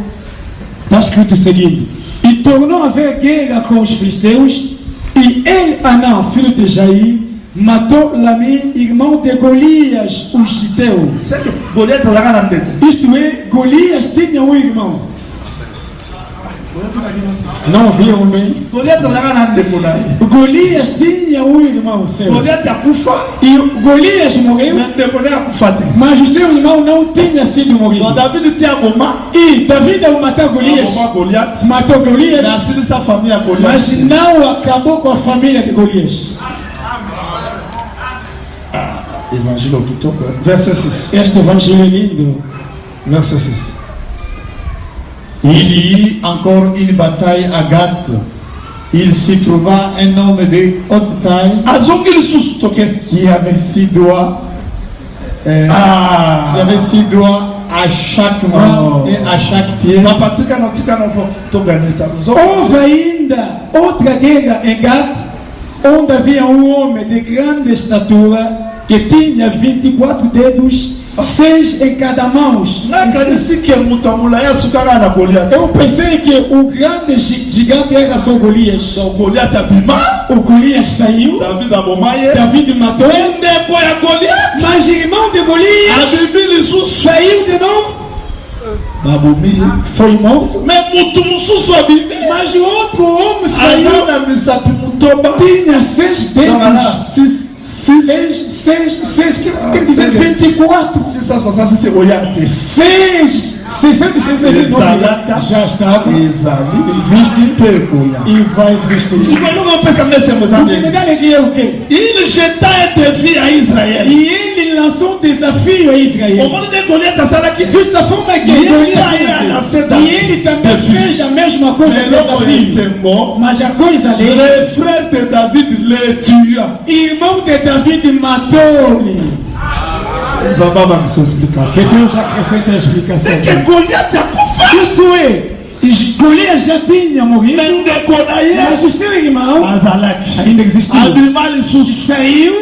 Está escrito o seguinte: e tornou a haver guerra com os filisteus, e Elhanan, filho de Jair, matou Lami, irmão de Golias, o giteu. C'est que Goliath a la grande. Isto é, Golias tinha um irmão. Não ouviram bem? Goliath a la grande. Golias tinha um irmão seu. Goliath a kufa. E Golias morreu, mas o seu irmão não tinha sido morrido. Donc David tient Goma. E David, ao matar Golias, Goliath. matou Golias, Nasceu sa famille à Goliath. mas não acabou com a família de Golias. Évangile au plutôt. Verset 6. Este evangelho é lindo. Verset 6. Il y eut encore une bataille à Gath. Il s'y trouva un homme de haute taille qui avait 6 doigts. Qui avait 6 doigts à chaque main et à chaque pied. Houve ainda outra guerra em Gath, onde havia um homem de grande estatura que tinha 24 dedos, 6 em cada mão. Eu pensei que o grande gigante era só Golias. O Golias saiu, David matou, mas o irmão de Golias saiu de novo. Foi morto. Mas o outro homem saiu, tinha 6 dedos. 6, quer dizer 24. 666 já estava, existe e vai existir. Me dá alegria o quê? Il jeta un défi à Israël. E ele lançou um desafio a Israel. Justa da forma que Golias, e ele também fez a mesma coisa. Desafio. Mas a coisa ali, le frère de David le tua. Irmão de David matou-lhe. Nous avons uma explicação. Que Deus acrescenta a explicação. C'est que Goliath a kufa. Isto é, Golias já tinha morrido, mas o seu irmão ainda existia. Saiu,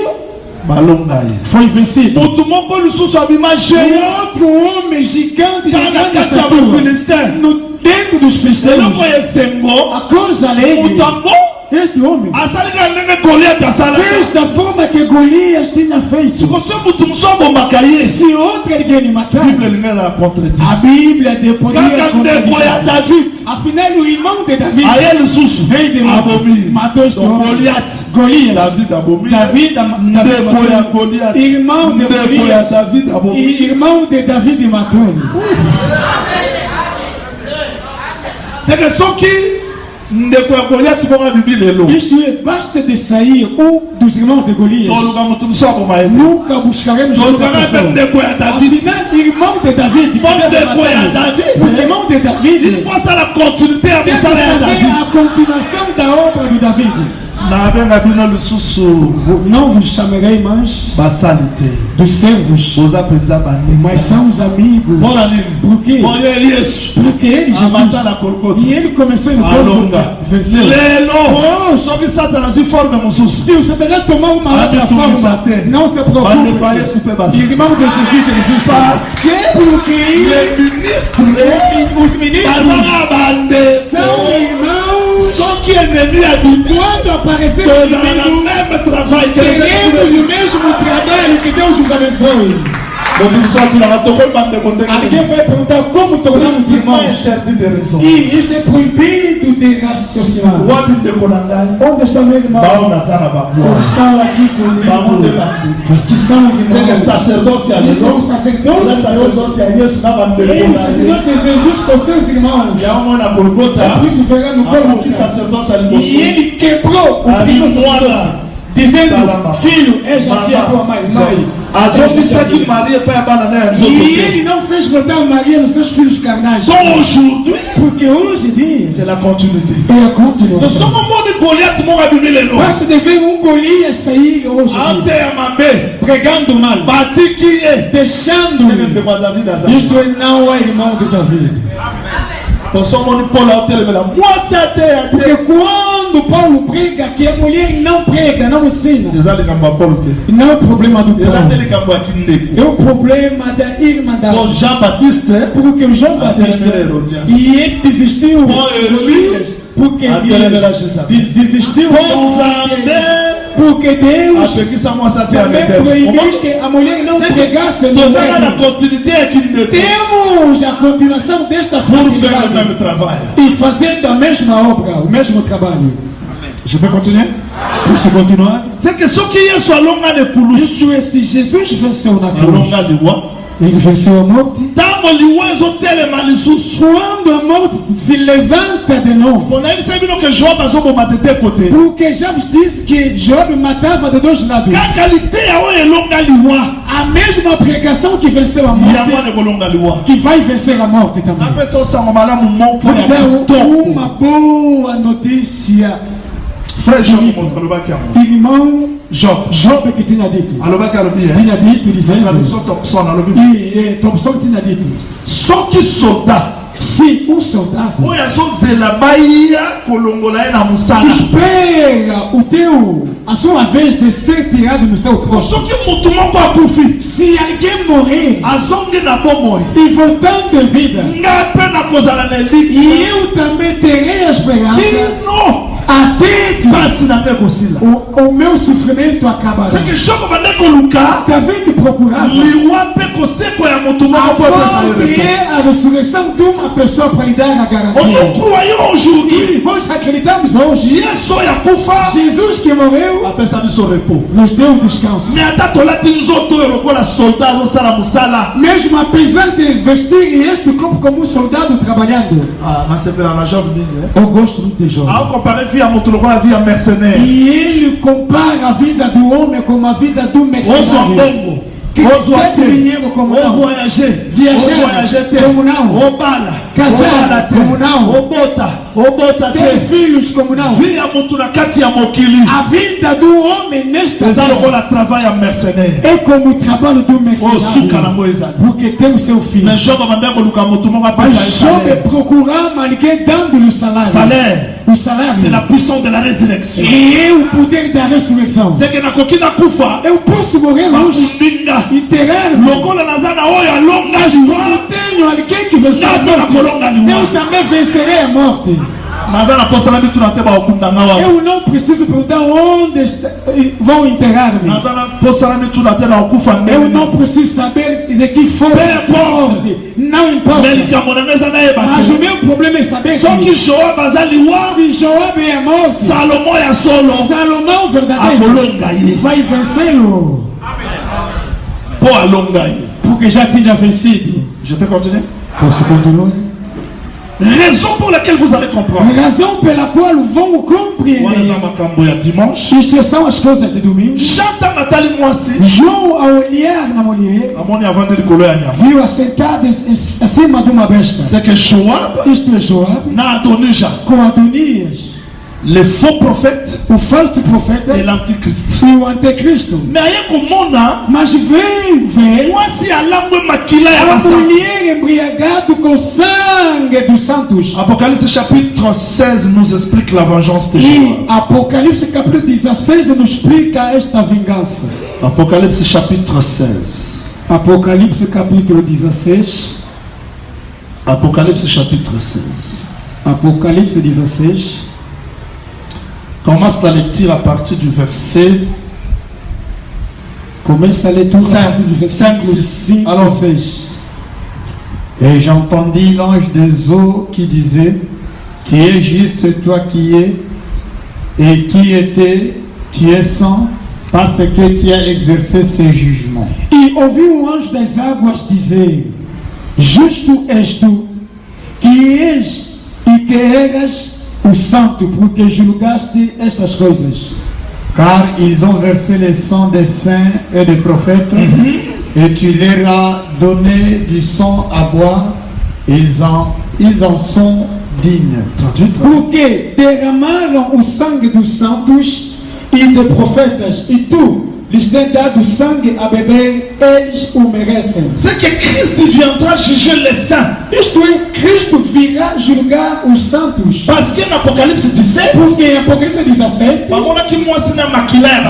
foi vencido. Outro homem gigante no dentro dos filisteus. A coisa alegre. Este homem fez da forma que Golias tinha feito. Se outro ele matar, a Bíblia poderia contradizer. Afinal, o irmão de David veio de matou este homem. Golias. David irmão de Golias. E irmão de David matou. C'est que ceux qui Isso é, basta de sair dos irmãos de Golias. Nunca buscaremos outra pessoa. Afinal, irmão de David, o irmão de David, il faut ça la continuité à deve fazer a continuação da obra de David. Não vos chamarei mais dos servos, mas são os amigos. Por quê? Porque ele, Jesus, e ele começou no corpo, venceu. Se o Satanás tomar uma outra forma, não se preocupe. Irmão de Jesus existe. Porque os ministros são irmãos. Quando aparecer o inimigo, teremos o mesmo trabalho. Que Deus nos abençoe. Alguém vai perguntar como tornamos irmãos. E isso é proibido de raciocinar. Onde está meu irmão? Estão aqui comigo. Os que são irmãos. Eles são sacerdotes. O sacerdote de Jesus com seus irmãos. Por isso verá no corpo. E ele quebrou o primeiro sacerdote, dizendo: filho, és aqui a tua mãe. E ele não fez voltar Maria nos seus filhos carnais. Porque hoje diz, c'est la continuité. É a continuação. Basta de ver Golias sair hoje pregando mal, deixando. Isto não é irmão de David. Porque quando quando Paulo prega que a mulher não prega, não ensina, Les gens, les gambas, Paul, não é o problema do les gens, Paulo, les gambas, qui ne é o problema da irmandade. Donc Jean-Baptiste, Porque o João Batista, e ele desistiu, porque ele desistiu, porque Deus também proibiu que a mulher não pregasse no reino. Temos a continuação desta felicidade e fazendo a mesma obra, o mesmo trabalho. Je peux continuer? Posso continuar? C'est que ce qui est sur longa de Koulous, Isso é se Jesus venceu na cruz. longa de roi, Ele venceu a morte. tango liwezo telema lisusu. Quando a morte se levanta de novo. On a vu ça, que Job a zobo mate de côté. Porque já vos disse que Job matava de dois lados. Quand qualité a oye longa liwa, A mesma pregação que venceu a il y a moi morte, de longa liwa. que vai vencer a morte também. Après ça, ça m'a mal à mon nom pour Vou te dar uma boa notícia. Frère Job, montre le bac à moi. Irmão Job, Job que tinha dito. alors bac à le bien. Tinha dito, dizendo. Traduction Thompson, alors bien. E Thompson tinha dito. Só que soldat, Se um soldado oya so zela baia kolongola na musala. espera a sua vez de ser tirado no seu posto. Só que mutu moko akufi, Se alguém morrer azonge na bomoi. e voltando em vida, Nga pe na kozala na elite. e eu também terei a esperança Kino até que basi na pe kosila. o meu sofrimento acabará. C'est que chaque fois que luka, David procurava liwa pe koseko ya mutu moko po pesa a le. a ressurreição de uma pessoa para lhe dar a On nous garantia. croyons aujourd'hui. Nós acreditamos hoje. Yeso ya kufa, Jesus que morreu apesa biso repos. nos deu descanso. Mais ata tolati nzoto oyo lokola soldat azosala mosala. Mesmo apesar de vestir este corpo como um soldado trabalhando, Ah, nasepela na Job nini, eu gosto muito de Jó. ao comparer vie ya moto lokola vie ya mercenaire. E ele compara a vida do homem com a vida do Ozwa mercenário. mbongo, Que ozwa tem te, dinheiro como não. ovoyager, Viajar ovoyager te, como não. obala, Casar obala te, como não. obota Ter te. filhos como não. Vie ya moto na kati ya mokili. A vida do homem nesta Eza terra lokola travail ya mercenaire. é como o trabalho do Osuka na mercenário. mo ezali. Porque tem o seu filho. Mais Job abandaki koluka moto moko apesa Mas ye Job salaire. procurava alguém dando-lhe o salário. Salaire, O c'est salário. la puissance de la résurrection. E é o poder da ressurreição. C'est que nakoki nakufa, Eu posso morrer hoje, bakundinga, enterrar-me. lokola naza na oyo alonga Eu liwa, tenho alguém que venceu a nape na morte. kolonga liwa. Eu também vencerei a morte. Naza na posala mituna te bakundanga wa. Eu não preciso perguntar onde vão enterrar-me. Naza na posala mituna te na okufa Eu ndenge. não preciso saber de que forma. Não importa. Mais likambo na meza na yeba Mas o te. meu problema é saber Soki que Joab aza liwa, se Joab é morto, Salomo ya solo Salomão verdadeiro akolonga ye. vai vencê-lo. Po alonga ye. Porque já tinha vencido. Je peux continuer? Posso continuar? Raison pour laquelle vous allez comprendre. Razão pela qual vão Wana compreender. eza makambo ya dimanche. Isso são as coisas de domingo. Jata natali mwasi. João, ao olhar na mulher, Amoni avande likolo ya nyama. viu assentada acima de uma besta. C'est que Joab Isto é Joab na Adonija, com Adonias, le faux prophète o falso profeta et l'antichrist. e o anticristo. Mais aye komona Mas vem ver mwasi alambwe makila ya a basa. mulher embriagada com sangue dos santos. Apocalypse chapitre 16 nous explique la vengeance de E Joab. Apocalipse capítulo 16 nos explica esta vingança. Apocalypse chapitre 16. Apocalipse capítulo 16. Apocalypse chapitre 16. Apocalipse 16. Commence la lecture à partir du verset Começa a leitura a partir do 5, versículo 6. 5 Alors, ao 6. Et j'entendis l'ange des eaux qui disait, qui est juste toi qui es, et qui était, tu es saint, parce que tu as exercé ce jugement. E ouviu o anjo das águas dizer: Justo és tu, que és e que eras o santo, porque julgaste estas coisas. Car ils ont versé le sang des saints et des prophètes, et tu leur as donné du sang à boire, ils en sont dignes. Porque derramaram o sangue dos santos e de profetas, e tu lhes tem dado sangue a beber, eles o merecem. C'est que Christ viendra juger les saints. Isto é, Cristo virá julgar os santos. Parce qu'en Apocalypse 17, Porque em Apocalipse 17,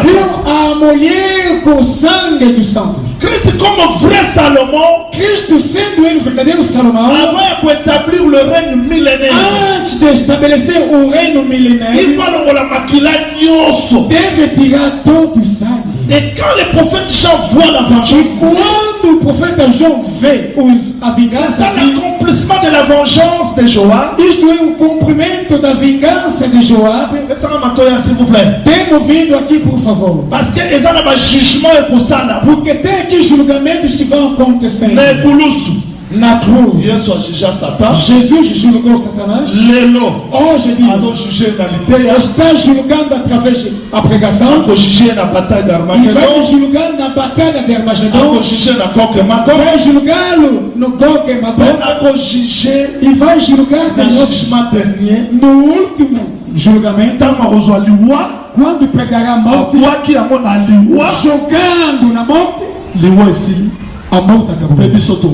viu a mulher com o sangue dos santos. Christ comme vrai Salomon, Cristo sendo ele o verdadeiro Salomão, avant d'établir le règne millénaire, antes de estabelecer o reino il milenário, faut la makila nyoso. deve tirar todo o sangue. Et quand le prophète Jean voit la vengeance, Quando o profeta João vê a c'est vingança, ça l'accomplissement de la vengeance de Joab. isto é o cumprimento da vingança de Joabe. Laissez-moi m'entendre, s'il vous plaît. Tem ouvido aqui, por favor. Parce que ils ont un jugement et pour ça là. Porque tem aqui julgamentos que vão acontecer. Mais Koulousou, Na cruz, Jésus a jugé Satan. Jesus julgou Satanás. Lelo, Hoje ils dia, ont jugé la liteille. está julgando através da pregação. Ils ont jugé la bataille E vai d'Armageddon. julgar na batalha de Ils Armagedon. ont jugé la coque Magog. Vai julgá-lo no Gog e Magog. Ils ont jugé E vai julgar le de novo jugement dernier. no último julgamento. Tant qu'on liwa, Quando pregará a morte, toi qui a mon liwa, jogando na morte, liwa ici, a morte acabou. et puis surtout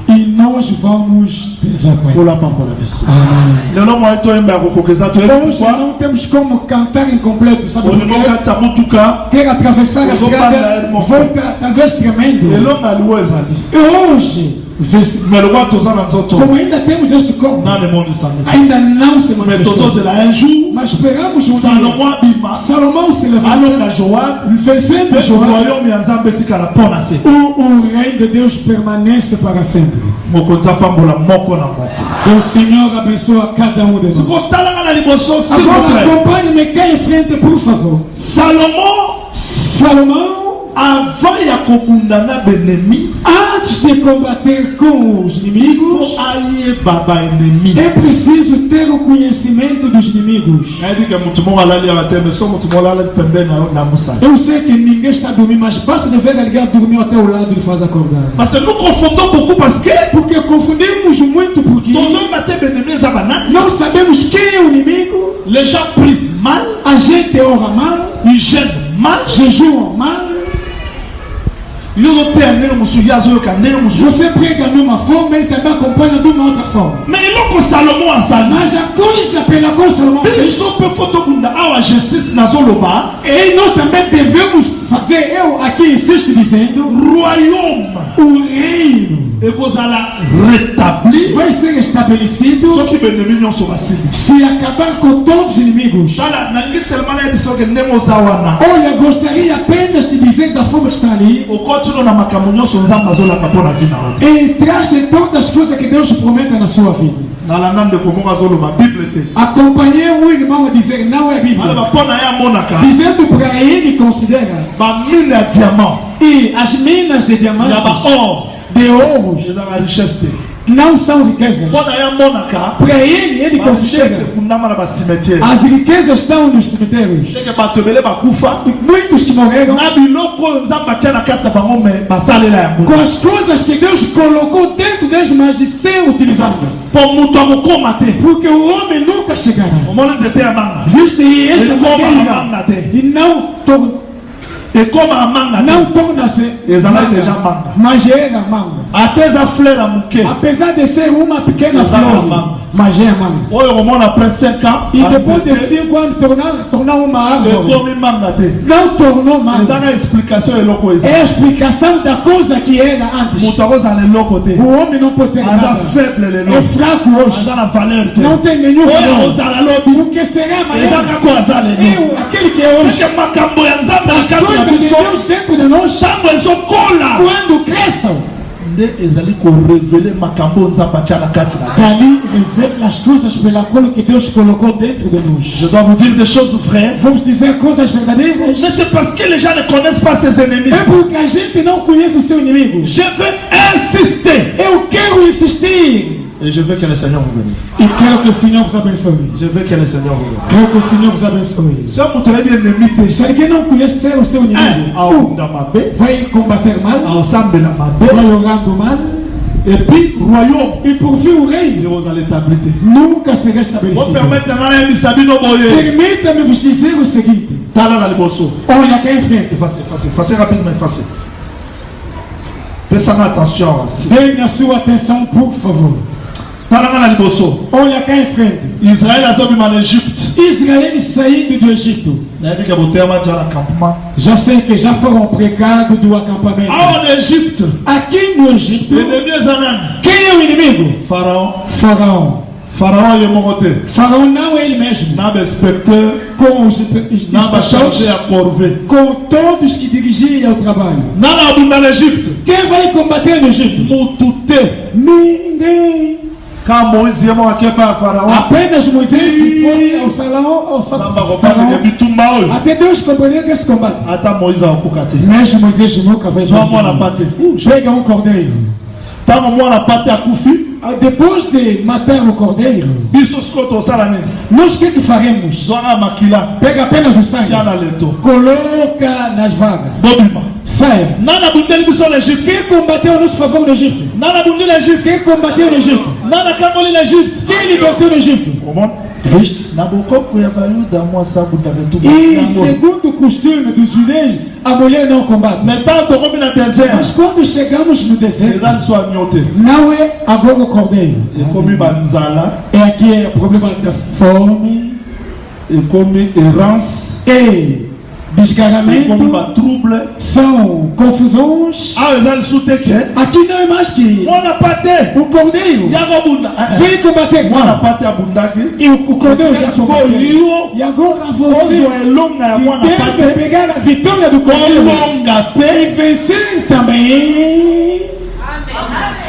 E nós vamos desaparecer. pour la pampa la biso. Amém. Le nom moi toi emba kokeza toi Hoje pourquoi? não temos como cantar em completo, sabe Au por niveau quê? kata mutuka, Quer atravessar a Eu vou estrada, parar, irmão. volta talvez tremendo. le nom na liwa ezali. E hoje, Mais le roi toza na nzoto. como ainda temos este corpo, Na le monde sami. ainda não se Mais manifestou. tozo zela un jour, Mas esperamos um dia. Salomon abima. Salomão se Alors levanta, na Joab, vencendo le Joab. royaume ya Nzambe tikala pona se. O reino de Deus permanece para sempre. Mokonza pambola moko na moko. O Senhor abençoa cada um de nós. Kotalanga na liboso s'il vous Agora plaît. acompanhe-me cá em frente, por favor. Salomon Salomão, avant ya kobunda na benemi, antes de combater com os inimigos, faut ayeba ba ennemi. é preciso ter o conhecimento dos inimigos. Ayebi ke mutu moko alali awa te, mais so mutu moko alali pembeni na musala. Eu sei que ninguém está dormindo, mas basta de ver alguém dormir até o lado e faz acordar. Parce que nous confondons beaucoup parce que Porque confundimos muito, porque tozoyeba te benemi eza banani. não sabemos quem é o inimigo. Les gens prient mal, A gente ora mal, ils gênent mal. jejuam mal. Yo te ndenge musu yazo yo ka ndenge musu. Você prega numa forma, ele também acompanha de uma outra forma. Mais eloko Salomon asali. Mas a coisa pela qual Salomão fez, Biso pe foto bunda awa j'insiste nazoloba. e nós também devemos fazer, eu aqui insisto dizendo, Royaume o reino ekozala rétabli. vai ser estabelecido Soki benemi nyonso basili. se acabar com todos os inimigos. Tala nalingi seulement na biso ke ndenge oza wana. Olha, gostaria apenas de dizer da forma que está ali, Okotino na makambo nyonso Nzambe azolaka mpo na vi na yo. e traz todas as coisas que Deus promete na sua vida. Nalanda ndeko moko azoloba Bible te. Acompanhei um irmão a dizer, não é Bíblia, Aloba mpo na ye amonaka dizendo para ele, considera, bamine ya diamant e as minas de ya diamantes, baor de ouros, ezaka richesse te. não são riquezas. Mpo na ye amonaka Para ele barichesse considera, ekundama na basimetiere. as riquezas estão nos cemitérios. seke bato ebele bakufa E muitos que morreram na biloko oyo Nzambe atia na kati na bango me basalela yango com as coisas que Deus colocou dentro deles, mas sem utilizá-las. mpo moto akokoma te. Porque o homem nunca chegará. omoni nzete ya manga Viste esta ekoma madeira amanga te. e ekoma amanga não te. torna-se Exala manga, deja manga. mas era manga. ate eza fleur ya moke Apesar de ser uma pequena Exala flor, manga. mas é manga. oyo komona après 5 ans E depois de banzete 5 anos tornar uma árvore, ekomi manga te. não tornou manga. ezaka explication eloko eza. É a explicação da coisa que era antes. moto akozala eloko te. O homem não pode ter aza nada. faible É lelo. fraco hoje. aza na valeur te. Não tem nenhum oyo valor. ozala lobi O que será amanhã? ezaka ko aza lelo. Aquele que é hoje. seke makambo ya Nzambe na As kati na coisas de biso Deus dentro de nós, ntango ezokola quando cresçam, nde ezali korevele makambo oyo Nzambe atia na kati na biso. dali revela as coisas pela qual que Deus colocou dentro de nós. Je dois vous dire des choses vraies. Vamos dizer coisas verdadeiras. Mais c'est parce que les gens ne connaissent pas ses ennemis. É porque a gente não conhece o seu inimigo. Je veux insister. Eu quero insistir. Et je veux que le Seigneur vous bénisse. E quero que o Senhor vos abençoe. Je veux que le Seigneur vous bénisse. Quero que o Senhor vos abençoe. Si on vous dit ennemi, Se alguém não conhecer o seu inimigo, dans ma paix, vai combater mal, ensemble dans ma paix, vai orando mal, Et puis, royaume. Et pourvu au règne, Et vous allez établir. nunca será estabelecido. Vous permettez de m'aller à Sabino Boye. Permita-me vous dire o seguinte. Tala na liboso. Olha cá em frente. Effacez rapidement, effacez. Prestez attention. Dê a sua atenção, por favor. Tala na liboso. Olha cá em frente. Israël a zombie en Égypte. Israel saindo do Egito. Já sei que já foram pregados do acampamento. Ah, en Égypte. Aqui no Egito, quem é o inimigo? Faraon. Faraon. Faraon est mon côté. Faraon não é ele mesmo. N'a inspecteur. Com os N'a pas chargé à corvée. com todos que dirigiam ao trabalho. N'a pas bout en Égypte. Quem vai combater no Egito? Moutouté. Ninguém. Quand Moïse est mort, Pharaon. Apenas Moisés foi ao salão, Faraon. Até Deus compreendeu esse combate. Attends, Moïse a coupé. Mas Moisés nunca vai Só moi la pâté. Pega cordeiro. Tant moi la pâté a Koufi. Depois de matar o cordeiro, nós o que faremos? Pega apenas o sangue, coloca nas vagas, saia. Quem combateu a nosso favor no Egito? Quem combateu no Egito? Quem libertou no Egito? Viste? E segundo o costume dos judeus, a mulher não combate. Mas quando chegamos no deserto, não é agora o cordeiro. É aqui o problema da fome, e desgarramento, são confusões. Aqui não é mais que o cordeiro vem combater. E o cordeiro já combateu. E agora você deve pegar a vitória do cordeiro e vencer também.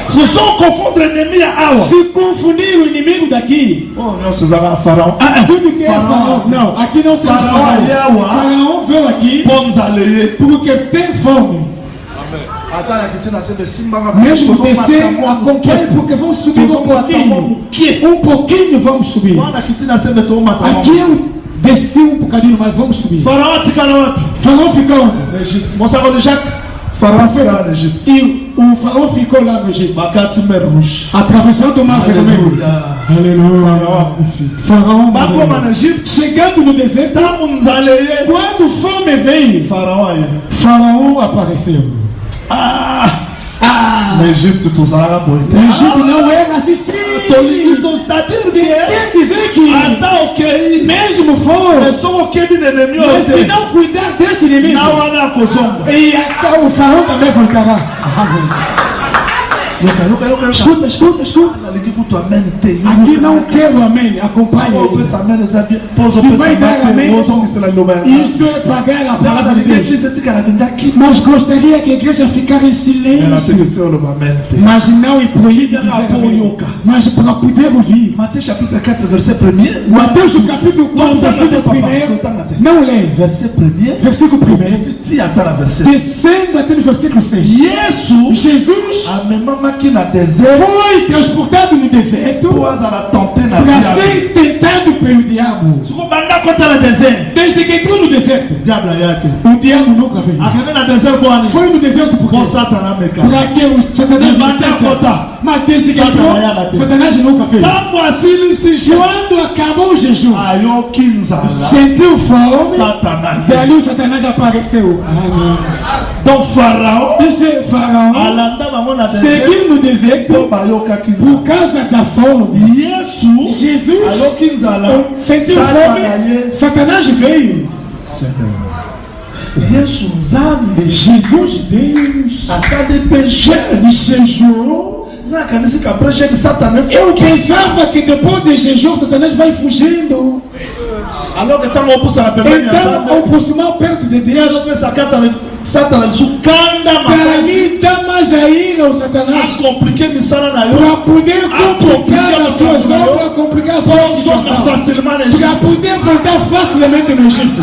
Se sont confondre ennemi à Awa. Se confundir o inimigo daqui. Oh, não, c'est un pharaon. Tudo que é faraó. Não, aqui não tem faraó. Faraó veio aqui porque tem fome. Mesmo descer, acompanhe porque vão subir um pouquinho. Um pouquinho vamos subir. Aqui eu desci um bocadinho, mas vamos subir. Faraó fica onde? Faraó fica lá no Egito. E o faraó ficou lá no Egito. Atravessando o mar vermelho. Aleluia. Faraó chegando no deserto. Quando fome veio, Faraó apareceu. No Egito, tu sarà boi. No Egito não era assim. Quer dizer que mesmo for, mas se não cuidar desse inimigo, e o faraó também voltará. Escuta. Aqui não quero amém. Acompanhe. Se vai dar amém, isso é pagar a palavra de Deus. Mas gostaria que a igreja ficasse em silêncio. Mas não é proibido dizer amém. Mas para poder ouvir. Mateus chapitre 4, verset 1er. Mateus capítulo 4, versículo 1. Não lê. Versículo 1. Descendo até o versículo 6. Jesus foi transportado no deserto para ser tentado pelo diabo. Desde que entrou no deserto, o diabo nunca veio. Foi no deserto porque para que o Satanás não tenta. Mas desde que entrou, Satanás nunca veio. Quando acabou o jejum, sentiu fome, dali o Satanás apareceu. Então Faraó seguiu no deserto por causa da fome. Jesus sentiu fome, Satanás veio. Jesus Deus de jejum. Eu pensava que depois de jejum Satanás vai fugindo. Então, ao aproximar perto de Deus, dali dá mais ainda o Satanás para poder complicar as suas obras, complicar a sua situação, para poder voltar facilmente no Egito.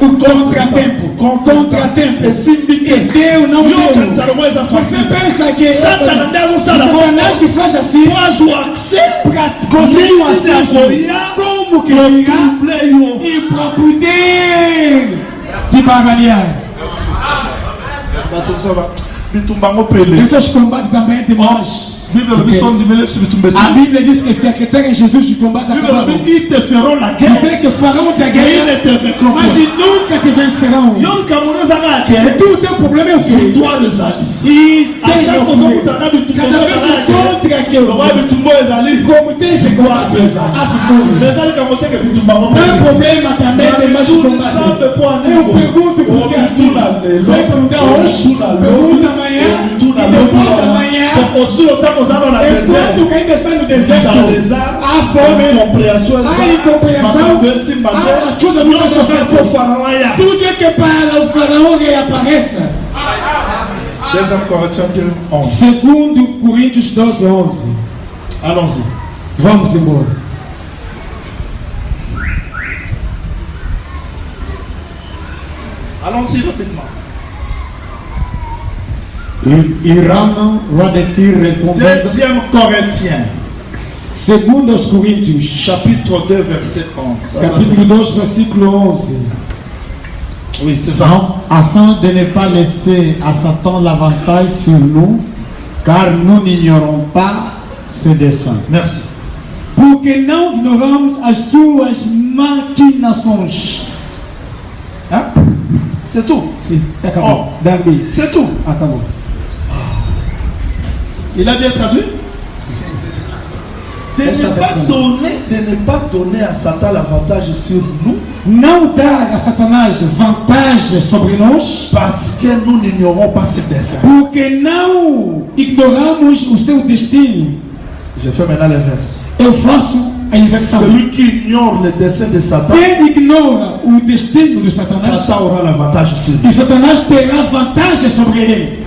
O contratempo. E Deus não deu. Você pensa que é Satanás que faz assim para conseguir o acesso? Como que irá? E para poder se baralhar. Esses combates também demais. A Bible diz que secretário de Jesus de combate acabaram. ils te feront la guerre. Dizer que farão te Ils guerra, ne te vaincront mas pas. nunca te vencerão. Tout teu problema é o Tu quê? dois les allier. E À tem chaque fois que meu tu poder. as Cada vez encontra aquilo. Como tem esse combate, a vitória. Não é problema também tem mais combate. Eu pergunto por que assim. Vai perguntar hoje, pergunta amanhã, e depois da manhã. Enquanto que ainda está no deserto, há fome, há incompreensão, há as coisas não estão certas. Tudo é que para o faraó reapareça. 2 Coríntios 2, 11. Segundo Coríntios 12, 11. Allons-y. Vamos embora. Allons-y rapidement. Hiram, roi de Tyr, répondit 2 Corinthiens, Segundo aos Coríntios, chapitre 2, verset 11. capítulo 2, versículo 11. Oui, c'est ça. afin de ne pas laisser à Satan l'avantage sur nous, car nous n'ignorons pas ses desseins. Merci. Porque não ignoramos as suas maquinações. Hein? C'est tout. Sim, acabou. Darby. C'est tout. Acabou. Il a bien traduit? De Esta ne pas donner à Satan l'avantage sur nous, Não dar a Satanás vantagem sobre nós, parce que nous n'ignorons pas ses desseins. porque não ignoramos o seu destino. Je fais maintenant l'inverse. Eu faço a inversão. Celui qui ignore le dessein de Satan, Quem ignora o destino de Satanás, Satan aura l'avantage sur lui. e Satanás terá vantagem sobre ele.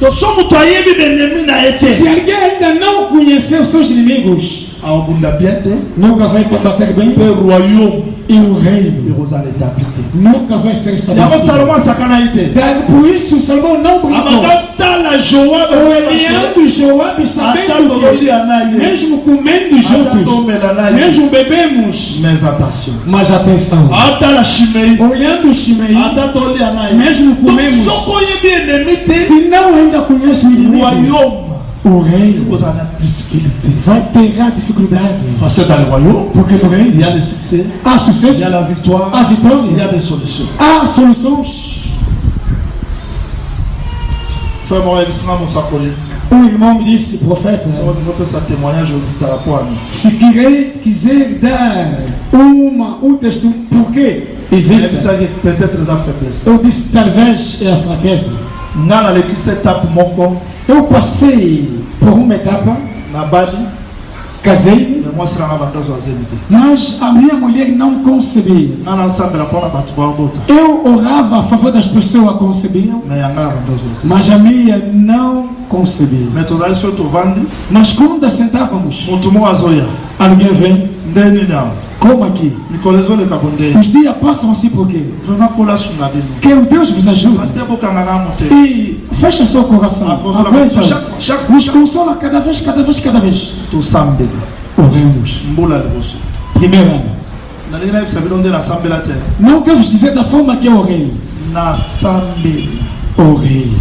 Donc, si vous avez vu l'ennemi n'a été, Se alguém ainda não conheceu seus inimigos, à Obunda Biente, nunca vai combater bem, le royaume, e o reino il vous allez habiter. nunca vai ser Il y a estabelecido. Salomon Sakanaïté. Por isso Salomão não brincou. Amadanta la Joab, Olhando Joabe, sabendo que mesmo comendo juntos, mesmo bebemos, mais attention. mas atenção, Ata la Shimei, olhando Shimei, Ata Tolianaï. mesmo Donc, comemos, si vous avez bien ennemi, se não ainda conhece o le inimigo, royaume, o reino vous avez la difficulté. vai ter a dificuldade, Parce que dans le royaume, porque no il reino y a le succès, há il sucesso, y a la victoire, há il y vitória, a des solutions. há soluções. Frère Maurice Moussakoli, Irmão me disse, profeta, on va faire sa témoignage aussi par rapport à nous. se quiser dar um testemunho, por quê? C'est Hesita. ça qui peut-être les a faiblesse. Eu disse, talvez é a fraqueza. Nana le qui s'étape mon corps, Eu passei por uma etapa, na Bali, casei, mais moi c'est la vendeuse aux élites. mas a minha mulher não concebia. Nana sabe la bonne battuba d'autres. Eu orava a favor das pessoas que concebiam, Mais il y a la vendeuse aussi. mas a minha não concebia. Mais tu as sur tu vendre, Mas quando sentávamos, mon tout le monde a zoya. alguém vem, Ndeni na. como aqui. Nicolas le kabonde. Os dias passam assim por quê? Vraiment pour la sunade. Que o Deus vos ajude Parce que beaucoup n'a monté. e fecha seu coração. Aguenta. Chaque Nos consola cada vez. tu sambe. Oremos. Mbola le bosso. Primeiro ano. Na linha de saber onde na sambe la terre. Não quero vos dizer da forma que eu orei. Na sambe. Orei.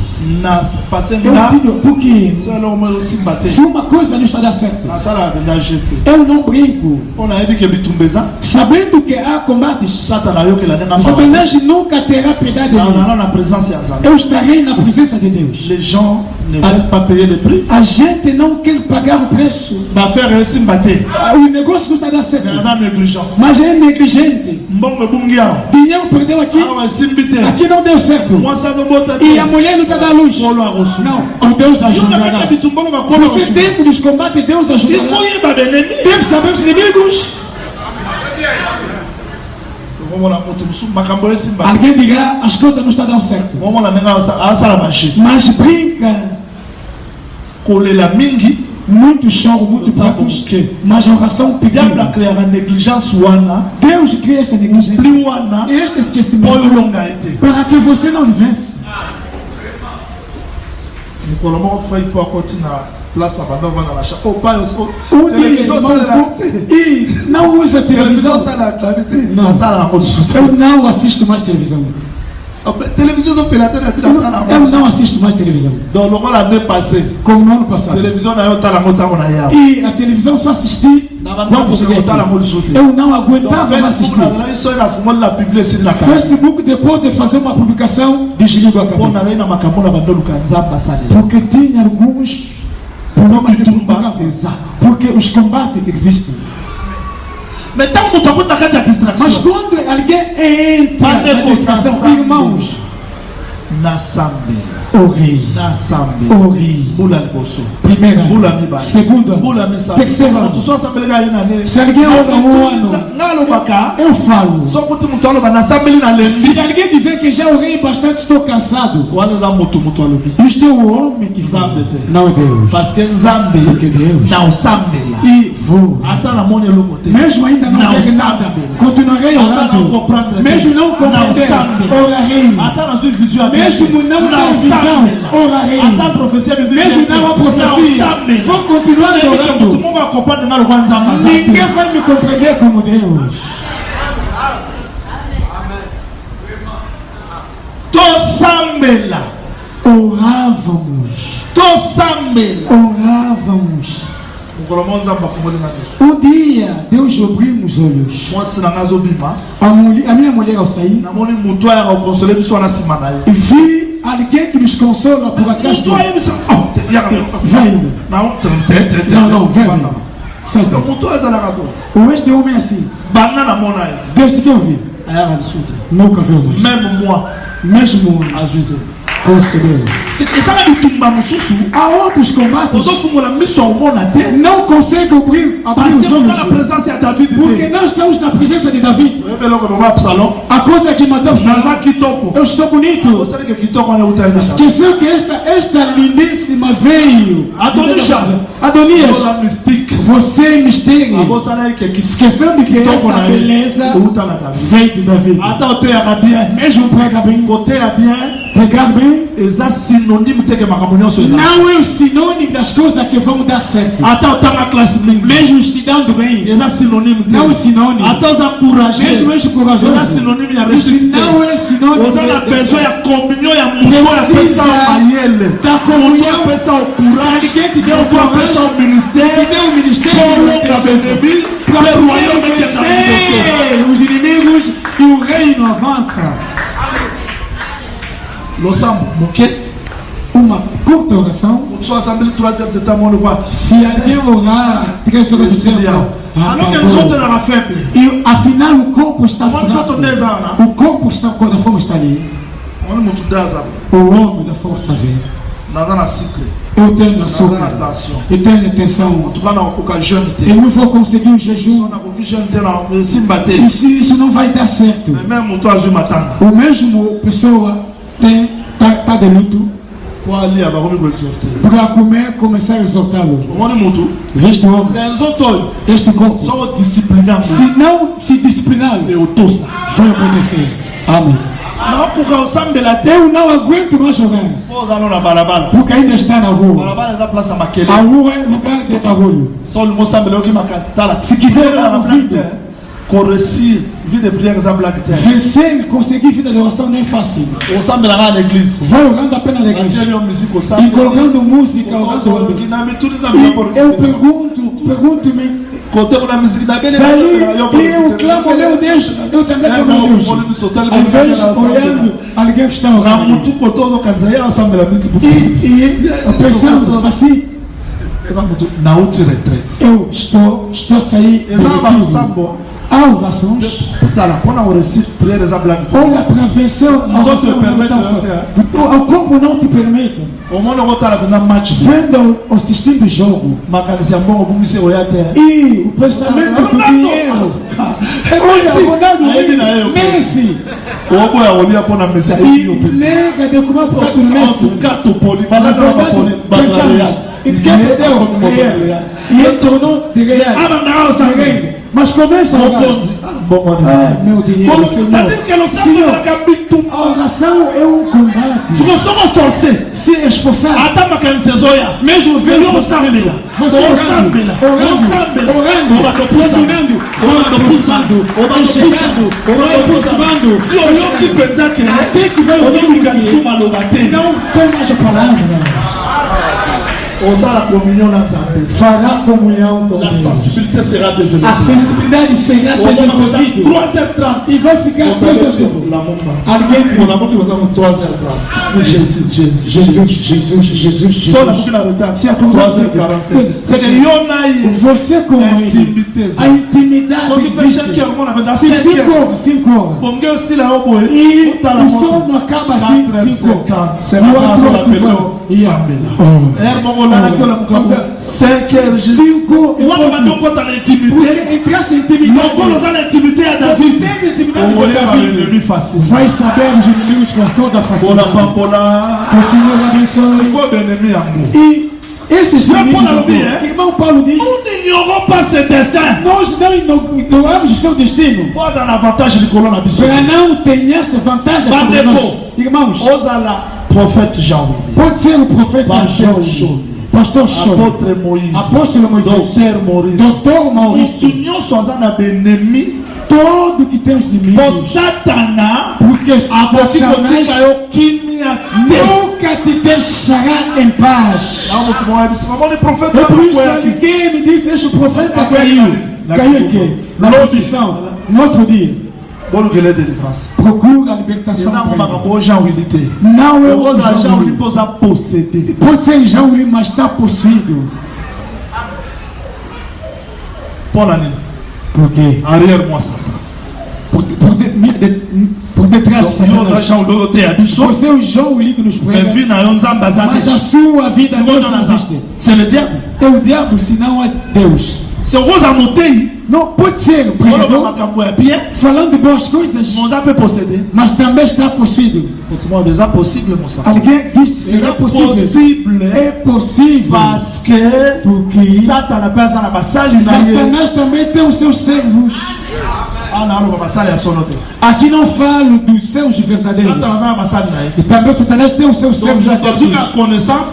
Na passé Eu na. digo, porque C'est alors moi aussi batté. se uma coisa não está dando certo, Na sala de GP. eu não brinco. On a dit que bitumbeza. Sabendo que há combates, Satan a eu que la denga. Satanás nunca terá piedade de mim. Na presença de Azam. Eu estarei na presença de Deus. Les gens ne veulent pas payer le prix. A gente não quer pagar o preço. Va faire ainsi batté. O negócio não está dando certo, Mais un négligent. mas é negligente. Mbongo bungia. Dinheiro perdeu aqui, Ah ouais simbité. aqui não deu certo. Moi ça no bota. E a mulher não está dando luz. Polo a reçu. Não, o Deus ajudará. Você Você dentro dos combates, Deus il faut ajudará. y avoir des ennemis. Deve saber os inimigos. Vamos lá, muito sul, macambo esse simba. Alguém dirá, as coisas não estão dando certo. Vamos lá, nenga a sala machine. Mas brinca. Kolela mingi, Muito choro, muito pratos. Mas a oração diable a pediu. créé la négligence wana, Deus cria essa negligência. plus wana, Este boyo esquecimento. longa été. Para que você não vence. Nicolas mo foi pour continuer place la banda vana la chaque. Oh pas aussi. Um dia, Televisão irmão, sala la. e não usa Televisão televisão. sala la clavité. Não. Não tá lá onde sou. Eu não assisto mais televisão. Télévision do Pilatel et puis la Eu não assisto mais televisão. donc le l'année passée, Como no ano passado. télévision na eu tala mota on a E a televisão só assisti quando cheguei aqui. Eu não aguentava mais Facebook assistir. na isso na fumo la publier na cara. Facebook, depois de fazer uma publicação, desligo a Bon câmera. na na makambo na bando kanzamba sale. Porque tinha alguns problemas de Tumba propaganda. Porque os combates existem. Mais tant que tu as Mas distraction, quando alguém entra Pas de na distração, concentração. irmãos, na sambe, o rei, na sambe, o rei, bula bosso. primeira, Bula miba. segunda, Bula mi sambe. terceira. Tu só sambe ga ina ne. Se alguém ora um ano, Ngalo baka. eu falo. Só kuti mtu alo na sambe na Se lendi. alguém dizer que já orei bastante, estou cansado. Wala za mutu alobi. Isto é o homem que fala, não é Deus. Parce que nzambe Porque Deus. na usambela. E vou. Ata na moni lokote. Mesmo ainda não Não ver sabe. nada, continuarei Ata na orando. comprendre. Mesmo não compreender, orarei. Ata na sua visão. Mesmo não ter visão, orarei. Ata profecia bíblica. Mesmo não há profecia, vou continuar Todo orando. mundo acompanha ngalo kwanza mazambe. Ninguém vai me compreender como Deus. Tosambela. Orávamos, orávamos. Ngolomonza mbafumuli na Yesu. Dia, Deus abriu os olhos. Mwasi na ngazo bima. A minha mulher, ao sair, Na moni mutu ya konsolé biso na sima na ye. vi alguém que nos consola por atrás Mutu dele. ya bisa. Oh, ya ka. Vai indo. Não, tete. Não, vem. Sai Então daí. mutu eza na kato. O este homem é assim. Bana na mona ye. Desde que eu vi, Aya ka bisute. nunca viu mais. Même moi, Mesmo azuize. concebeu. Eza na bitumba mosusu. Há outros combates Ozofungola miso omona te. não conseguem abrir Parce os que oza na olhos. présence ya David Porque te. nós estamos na presença de Davi. Oyebeloko baba Absalom. A coisa que matamos, Naza kitoko. eu estou bonito. Osali ke kitoko wana uta ina. Esqueceu que esta lindíssima veio. Adonisha. Adonias, Oza mystique. você é mistério. Abosala ke kitoko. Esquecendo que Kitoko essa na ye. beleza Uta na David. veio de Davi. Ata oteyaka bien. Mesmo prega bem, Côté ya bien. pregar bem, Eza synonyme te ke makambo nyonso eza. não é o sinônimo das coisas que vão dar certo. Ata otanga classe mingi. Mesmo estudando bem, Eza synonyme te. não é sinônimo. Ata oza courageux. Mesmo és Eza corajoso, synonyme ya isso réussite te. não é sinônimo Oza na besoin ya communion ya mutu ya pesa mayele. da comunhão. Pesa o courage. Alguém te deu Mutu apesa o que ministère. deu o ministério Pour benemi. para Le poder royaume que dans vencer os inimigos e o reino avança. Losambo moke. Uma curta oração. Mutu assemblée 3e de tamono kwa. Se alguém orar 3 horas de tempo, Alors que nous autres na faible. e afinal o corpo está Comment ça fraco. tourner ça na? O corpo está da forma está ali. On mutu daza. O homem da forma está vendo. Nada na cycle. Eu tenho Nada na açúcar. tension. Eu tenho atenção. En tout cas na occasion te. Eu não vou conseguir o jejum. Na occasion te na simba te. E se isso não vai dar certo. Mais même mutu azu matanga. O mesmo pessoa tá de luto Kwa ali abakomi ko exhorter. para começar a exaltá-lo. Omoni mutu. Visto homem, C'est un autre. este corpo, So discipliné. se não se disciplinar, Et autosa. vai obedecer. Amém. Na kuka osambela te. Eu não aguento mais jogar, Poza no na balabala. porque ainda está na rua. Balabala eza place ya makele. A rua é lugar de barulho. Sol mosambela oki makati tala. Se quiser na dar um blague vídeo, te. Correci vie de prière eza blague te. vencer, conseguir vida de oração não é fácil. Osambela na l'église. Vai orando apenas na igreja Angeli musique e osambela. colocando música, orando. Na mituniza mina por. E eu pergunto-me, Côté na musique na bele. dali eu clamo, meu Deus, eu também clamo, meu Deus. Ao invés olhando alguém que está Na orando. mutu koto kanza ya osambela mingi pour. E pensando assim, Na uti retraite. eu estou a sair Eza ba positivo. sambo. Há orações. Tala pona o recite prière eza blague te. Olha para vencer a Os outros oração não permitem, tão o corpo não te permite. Omona kotala kuna match. Vendo assistindo o jogo. Makanisi ya mbongo bungisi oya te. E o pensamento do dinheiro. Olha, Ronaldo, Messi. Obo ya olia pona Messi E ayi. nega de como por causa do Messi. Gato poli. Na Bana verdade, na poli. pecamos. E quem perdeu? Real. E ele tornou de Real. Aba na osa. Real. Mas começa a meu dinheiro, Senhor. A oração é um combate. Se esforçar, mesmo vendo você orando, até que vai ouvir não tem mais a palavra. Fará comunhão com Deus. A sensibilidade será desenvolvida. 3h30. E vai ficar 3h30. Jesus. Se acontece, você com ele, a intimidade existe. 5 horas. E o sono acaba assim 5 horas. Vai saber os inimigos com toda a facilidade. Que o Senhor abençoe. E esses inimigos, irmão Paulo diz, nous n'ignorons pas ce dessein. nós não ignoramos o seu destino. Pas en avantage de colonne abyssale. Para não ter essa vantagem sobre nós. Irmãos, prophète Jean. pode ser o profeta Jean. Pastor Show, Apóstolo Moisés, Doutor Maurício, todo que tem os inimigos, porque Satanás nunca te deixará em paz. É por isso que me disse, deixa o profeta caiu aqui, na maldição, no outro dia. Procura a libertação. Não é o Jean Willy. Pode ser Jean Willy, mas está possuído. Por quê? Por detrás de Satanás. Você é o Jean Willy que nos prega, mas a sua vida não existe. É o diabo, senão é Deus. Não pode ser o pregador falando de boas coisas, mas também está possuído. Alguém disse será possível. É possível. Porque Satanás também tem os seus servos. Aqui não falo dos seus verdadeiros. E também Satanás tem os seus servos.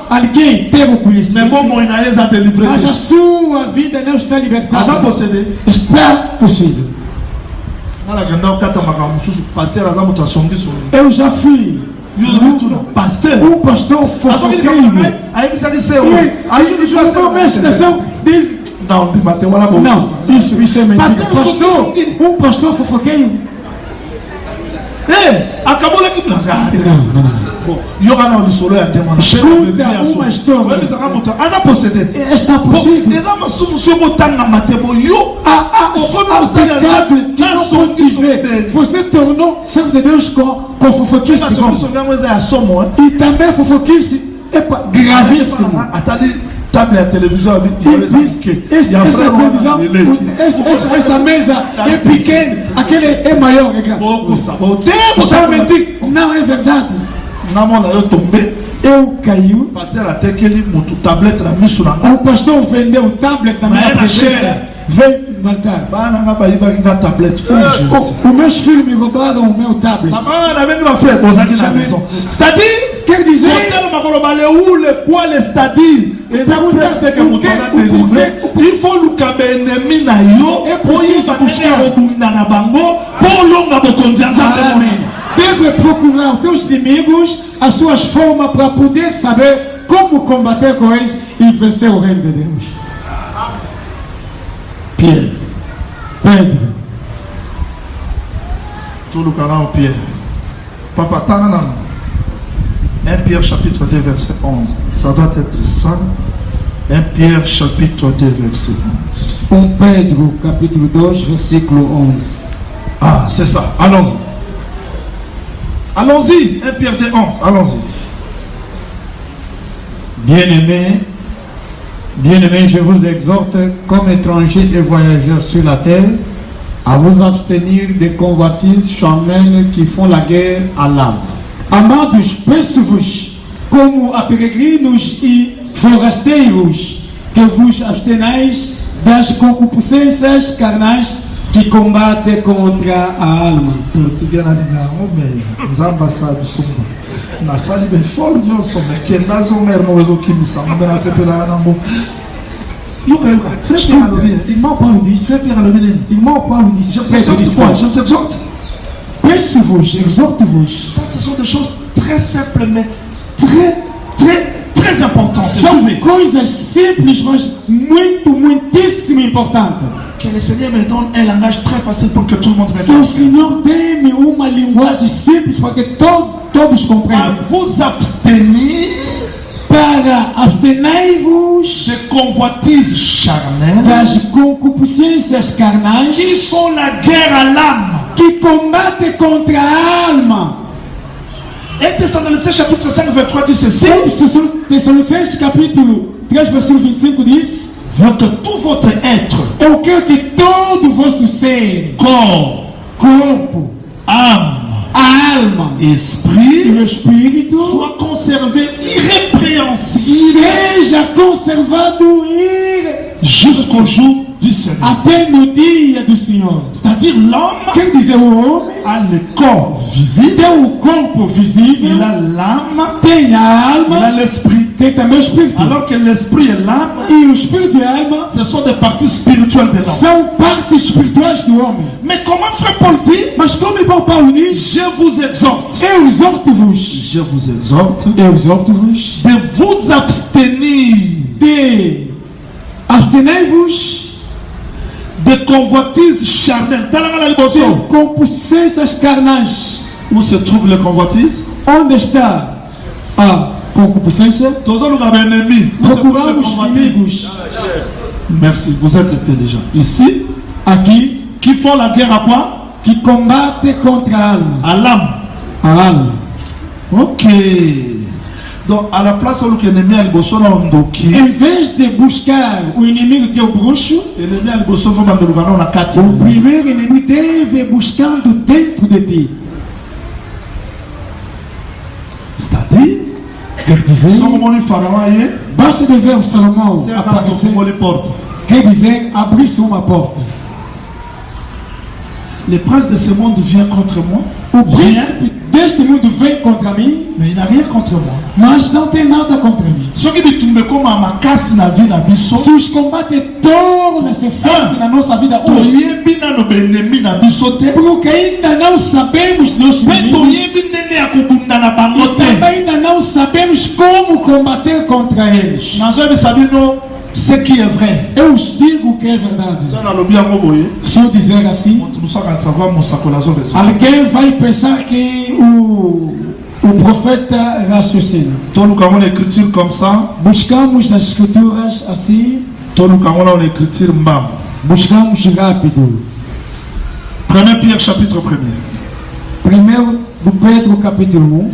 Alguém tem o conhecimento, mas a sua vida não está libertada. Está possuído. Eu já fui um pastor fofoqueiro. Diz, não, isso é mentira. Um pastor fofoqueiro. Acabou aqui. Não. Escuta uma história. Está possível. Pecado que não pode se ver. Você tornou servo de Deus com fofoquice. E também fofoquice é gravíssimo. A televisão essa mesa é pequena, aquele é maior. Somente não é verdade. Eu caí. O pastor vendeu o tablet na minha cabeça. Veio no altar. Os meus filhos me roubaram o meu tablet. C'est-à-dire, quer dizer, il faut le ennemi na yo. deve procurar os teus inimigos, as suas formas para poder saber como combater com eles e vencer o reino de Deus. Pedro. Tout le canal Pierre. Papa Tanana. 1 Pierre chapitre 2 verset 11. Ça doit être ça. 1 Pierre chapitre 2 verset 11. 1 Pedro capítulo 2 versículo 11. Ah, c'est ça. Allons-y. Allons-y. 1 Pierre 2 11. Allons-y. Bien-aimés, je vous exhorte, comme étrangers et voyageurs sur la terre, à vous abstenir des convoitises charnelles qui font la guerre à l'âme. Amados, peço-vos, como a peregrinos e forasteiros, que vos abstenais das concupiscências carnais que combatem contra a alma. portugais na lingango mais nzamba sa bisumba nasali befort nyonso meke nazomer mozokimisa ngombe nasepela nango yoka frère Pierre alobi Irmão Paulo disse, frère Pierre alobi nini irmão Paulo disse, je vous exhorte. pense-vos, exorte-vos. Ça, ce sont des choses très simples, mais très importantes. São coisas simples, mas muitíssimo importantes. Que le Seigneur me donne un langage très facile pour que tout le monde Que o comprenne. Senhor dê-me uma linguagem simples para que todos À compreendam. vous abstenir Para abstenei-vos des convoitises charnelles das concupiscências carnais qui font la guerre à l'âme. que combatem contra a alma. 1 Thessaloniciens chapitre 5, 23 dit ceci. Tessalonicenses capítulo 3, versículo 25 diz: Que tout votre être, eu quero que todo o vosso ser, corps, corpo, âme, a alma e esprit o espírito soit conservé irrépréhensible seja conservado jusqu'au jour du Seigneur. até no dia do Senhor. C'est-à-dire l'homme Quer dizer, o homem a le corps visible, tem o corpo visível, il a l'âme, tem a il a alma, l'esprit. tem também o espírito. Alors que l'esprit et l'âme, E o espírito e a alma ce sont des parties spirituelles de l'homme. são partes espirituais do homem. Mais comment frère Paul dit, Mas como irmão Paulo diz, je vous exhorte, eu exorto-vos, de vous abstenir de abstenei-vos de convoitises charnelles. de concupiscências carnais. Où se trouve les convoitises? Onde está a concupiscência? Tous les ennemis. Où se trouvent les Procuramos convoitises? inimigos Merci, vous êtes été déjà. Ici, aqui qui font la guerre à quoi? que combatem contra a alma. À l'âme. A alma. Ok. Donc, à la place où l'ennemi a le bosso na ondoki, Em vez de buscar o inimigo que é o bruxo, l'ennemi a le bosso comme un dolugano na kati. o primeiro inimigo deve buscando dentro de ti. C'est-à-dire, Quer dizer, si on a pharaon aïe, basta de ver o Salomão c'est à aparecer. les portes. Quer dizer, abrir-se uma porta. Le prince de ce monde vient contre moi. O Vient, príncipe deste mundo vem contra mim, mais il n'a rien contre moi. mas não tem nada contra mim. Ce qui dit tout me comme à ma casse na vie na biso. Se os combates tornam-se fortes na nossa vida hoje, Toyebi na no ennemi na biso te. porque ainda não sabemos nossos Mais inimigos, toyebi ndenge ya kobunda na bango e também te. ainda não sabemos como combater contra eles. Nazo sabino ce qui est vrai. Eu os digo que é verdade. Ça na lobi yango boye. Se eu dizer assim, Nous sommes savoir mon sacolazo raison. alguém vai pensar que o profeta raciocina. Toi nous avons l'écriture comme ça. Buscamos nas escrituras assim, Toi nous avons l'écriture mbam. buscamos rápido. 1 Pierre chapitre 1er. Primeiro do Pedro capítulo 1.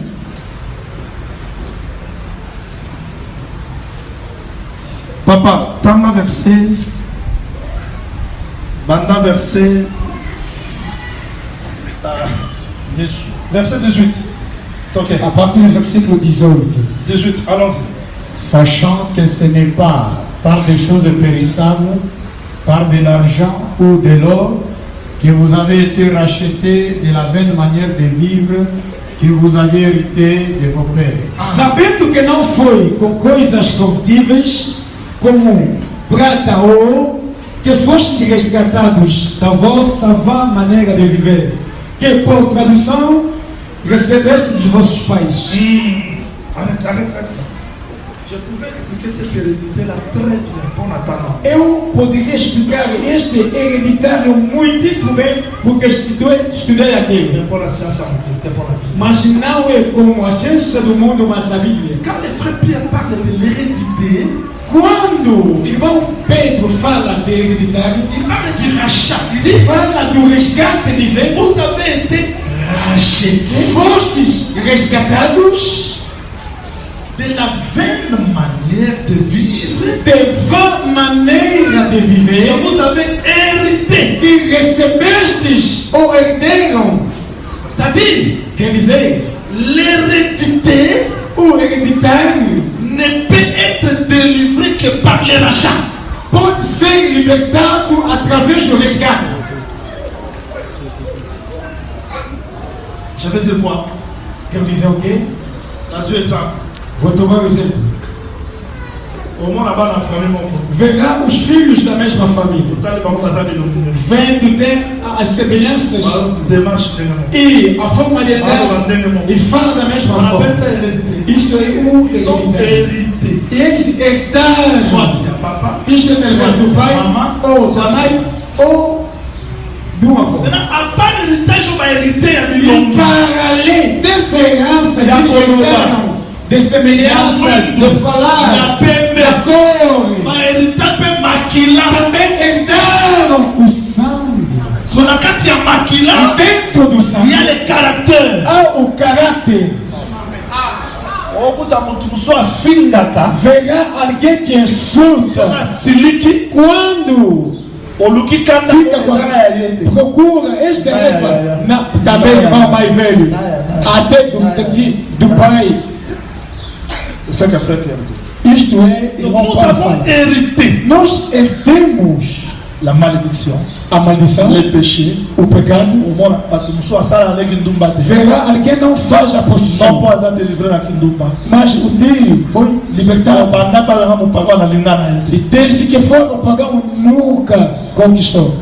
Papa, tanga verset. Banda verset. Verset 18. Ok. A partir do versículo 18. 18, allons-y. Sachant que ce n'est pas par des choses périssables, par de l'argent ou de l'or, que vous avez été rachetés de la vaine manière de vivre que vous aviez hérité de vos pères. Sabendo que não foi com coisas corruptíveis, como prata ou ouro, que fostes resgatados da vossa vã maneira de viver, que por tradução recebeste dos vossos pais. Arrête. Je pouvais expliquer cette hérédité-là très bien pour Nathan. Eu poderia explicar este hereditário muitíssimo bem, porque estudei aquilo. Mais pour la science, c'était pour la vie. Mas não é como a ciência do mundo, mas na Bíblia. Quand les frères Pierre parlent de l'hérédité, Quando o irmão Pedro fala de hereditário, il parle du rachat. Il dit, fala do resgate, dizendo: vous avez été rachetés fostes resgatados de la vaine manière de vivre de vã maneira de que viver, vous avez hérité. que recebestes ou herderam. C'est-à-dire, Quer dizer, l'hérédité o hereditário ne peut être délivré que par le rachat. pode ser libertado através do resgate. Je vais dire quoi? Quero dizer o quê? Dans un exemple. Vou tomar um exemplo. Au moins là-bas, la famille, mon frère. Verá os filhos da mesma família. Tout à l'heure, on va dire Vendo tem as semelhanças démarche de e a forma de andar e fala da mesma on appelle forma. ça hérédité. Isso é Ils sont hérités. E eles herdaram. Soit il y a papa, Isto é herança do pai, maman, ou da mãe, ou do avô. maintenant, à part l'héritage, on va hériter à E millions. para além dessa herança, eles herdaram de semelhanças, de falar, da cor. Ma héritage peut maquiller. Também herdaram o sangue. Son akati ya makila, E dentro do il y sangue a le caractère. há o caráter. Okuta mutu muso afingaka, Verá alguém que insulta na siliki, quando oluki kanda fica com ezaka ya yete. procura esta leva também Não, irmão mais velho, não. até do pai. C'est ça qu'a fait Pierre dit. Isto é, Donc irmão, nous pai avons fala. hérité Nós herdemos la malédiction, a maldição, les péchés. o pecado. Au moins, tu muso asala avec Ndumba. Verá alguém não faz a Sans prostituição, pas être délivré avec Ndumba. mas o dele foi libertado. Banda pas dans mon papa na lingana. E desde que foi o pagão nunca conquistou.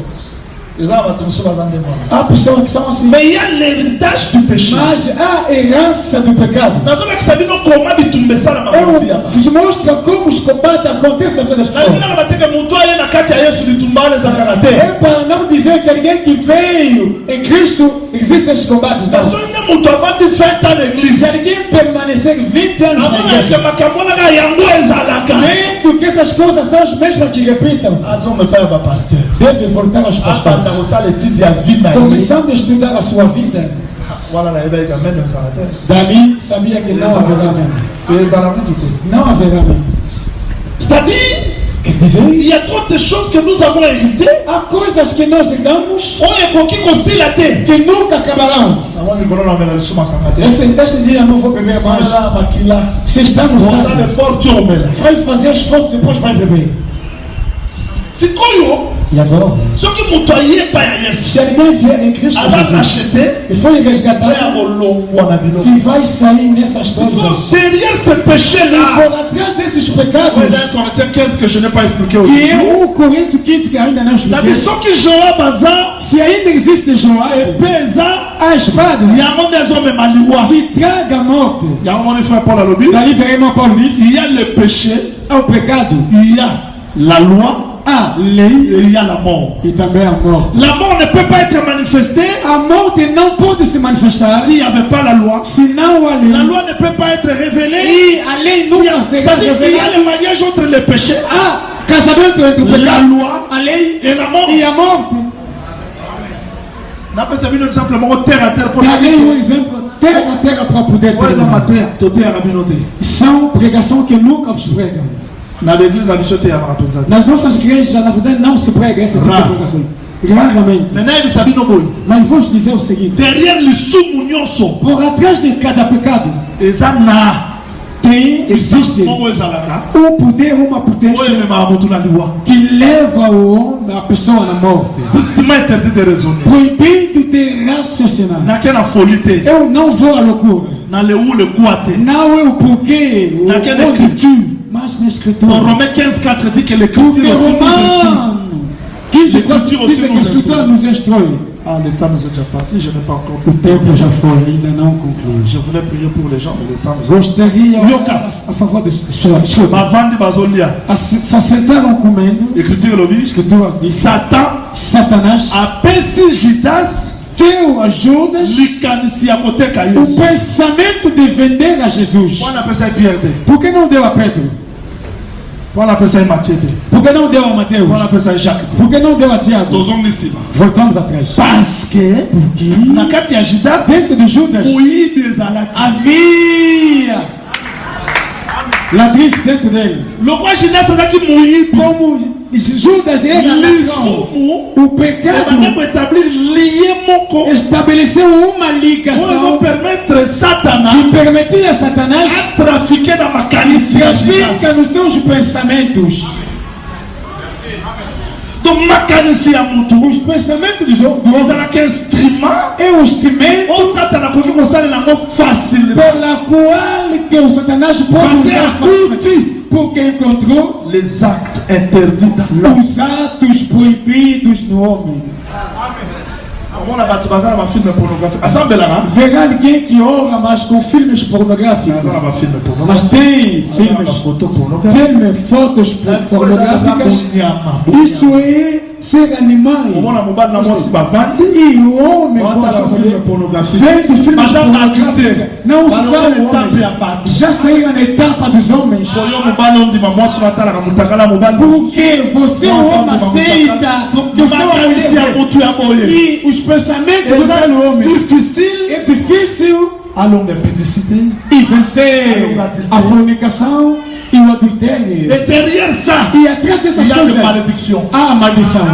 Les hommes tu muso dans des mois. Há pessoas que são assim. Mais il y a l'héritage du péché. Mas a herança do pecado. Nós vamos saber comment de tomber ça na mafutia. Eu mostra como os combates acontecem na vida das Na pessoas. nina bateka mutu aye na kati ya Yesu litumbane za karate. É para não dizer que alguém que veio em Cristo existem esses combates. Na Não. so ine mutu avant de 20 ans Se l'église. alguém permanecer 20 anos na Amona igreja, ke makambo na yango ezalaka. vendo que essas coisas são as mesmas que repitam, Azo me pa ba pasteur. deve voltar aos pastores. Abanda kosala étude ya vie na ye. Começando a estudar a sua vida. Wana na yeba ikamene msarate. Davi sabia que não haverá mesmo. Ezala mutu te. Não haverá mesmo. C'est-à-dire, Quer dizer, il y a trop de choses que nous avons héritées. há coisas que nós herdamos On est coquille kosila te. que nunca acabarão. Namoni kono na mela suma sangate. Esse dia eu não vou beber mais. Sala makila. Se está no Ozale sangue, fort tu omela. vai fazer esforço, depois vai beber. Sikoyo, E agora? soki mutu aye pa ya Yesu. Se alguém vier em Cristo Aza Jesus acheté. e foi Ya resgatado, kolongwa na biloko. que vai sair nessas Donc, coisas. derrière ce E péché-là, por atrás desses pecados, ouais, dans Corinthiens 15 que je n'ai pas expliqué que aujourd'hui. é o Coríntios 15 que ainda não C'est-à-dire, expliquei. ceux qui jouent baza, Se ainda existe Joab, pesa, a espada yango nezo me maliwa. que traga a morte. Yango mon frère Paul Alobi. Dali veremos Paulo disse, Il y a le péché, ao pecado, il y a la loi a lei et il y a la mort. e também a morte. La mort ne peut pas être manifestée A morte não pode se manifestar s'il n'y avait pas la loi. se não há La lei. loi ne peut pas être révélée. E a lei s'il y a- nunca será C'est-à-dire qu'il y a revelada. le mariage entre le péché, Há casamento entre o la pecado, loi a lei et la mort. e a morte. N'a pas savoir un exemple, mon terre à terre pour la Darei um exemplo, terra a terra para poder Ouais, dans ma ter. terre, toté à rabinoté. São pregação que nunca se pregam. Dans l'église, à bichoté à marathon. Nas nossas igrejas, na verdade, não se prega esse tipo de Raro. pregação. Raramente. Maintenant, il s'habille no boy. Mas vou te dizer o seguinte: Derrière le sous-mounionso, por atrás de cada pecado, ezana, existe mon ezalaka, poder, uma potência oye me mahamutu na liwa. que leva a pessoa na morte. Tu m'as interdit de raisonner. Proibido de raciocinar. N'a qu'un folie te. Eu não vou à loucura. Dans le où le quoi te. Não é o porquê, N'a qu'une onde, écriture. mas na En escritura. Romains 15:4 dit que Porque l'écriture aussi nous instruit. Romano 15 L'écriture diz aussi que a nous escritura nos instrui. Ah, le temps nous est déjà parti, je n'ai pas encore O pu. tempo já foi, ainda não concluiu. Je voulais prier pour les gens, mais le temps nous est. Gostaria Yoka. a favor das pessoas. Escuta, Bavandi bazolia. se assentaram comendo. Écriture le A dit. escritura diz: Satan Satanás a pensi Judas deu a Judas likanisi à côté o Caïus. pensamento de vender a Jesus. On appelle ça Pierre. Por que não deu a Pedro? On appelle ça Matthieu. Por que não deu a Mateus? On appelle ça Jacques. Por que não deu a Tiago? Dos hommes ici. Voltamos atrás. Parce que Porque na kati ya Judas, dentro de Judas oui, des alak. havia ladris dentro dele. Le roi Judas a dit moui. Como Judas era ladrão, L'isumu, o on va pecado même établir lié mon corps. estabeleceu uma On va ligação permettre Satan que permitia a Satanás à trafiquer dans ma canice. trafica nos seus pensamentos. Donc makanisi ya mutu os pensamentos dos homens ozalaka instrument é o instrumento o Satana akoki kosalela yango facile pela qual que o Satanás pode parce usar akuti porque encontrou les actes interdits dans l'homme. os atos proibidos no homem. omona bato baza na bafilme pornographique asambelaka Verá ninguém que ora, mas com filmes pornográficos. aza na bafilme Mas tem pornographique filmes, bafoto pornographique tem fotos pornográficas. Isso é ser animais. omona mobali na mwasi bavandi E o homem otala pode filme ver. pornographique Vem de filmes baza pornográficos. bakite Não são etape ya homens. bato Já saíram na etapa dos homens. oyo mobali ondima mwasi batalaka motakala mobali Porque você é um homem aceita que eu sou uma makanisi ya mulher. mutu ya boye E os pensamentos do eza tal homem difficile é difícil alonga impudicité e vencer a fornicação e o adultério. et derrière ça E atrás dessas il y a des coisas malédictions há a maldição.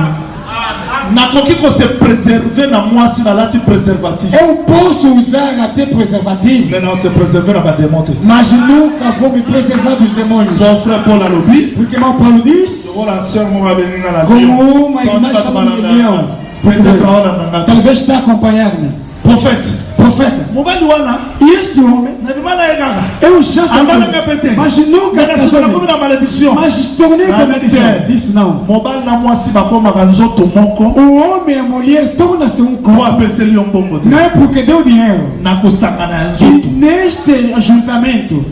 nakoki kose préserver na mwasi nalati préservatif Eu posso usar até preservativo, mais non se préserver na badémon te mas nunca vou me preservar dos demônios. ton frère Paul alobi Porque irmão Paulo diz, ola sœur moko abeninga na como uma irmã chamada Leão, peut-être aolandanga talvez está acompanhando-me. prophète Profeta. mobali wana E este homem, nabima na ye kaka eu já abalanga sabia, pete mas nunca nasikomi casou. na malédiction Mas tornei com maldição. Disse não. mobali na mwasi bakomaka nzoto moko O homem e a mulher tornam-se um po corpo. apeseli yo mbongo te Não é porque deu dinheiro. nakosangana ya E nzoto neste ajuntamento,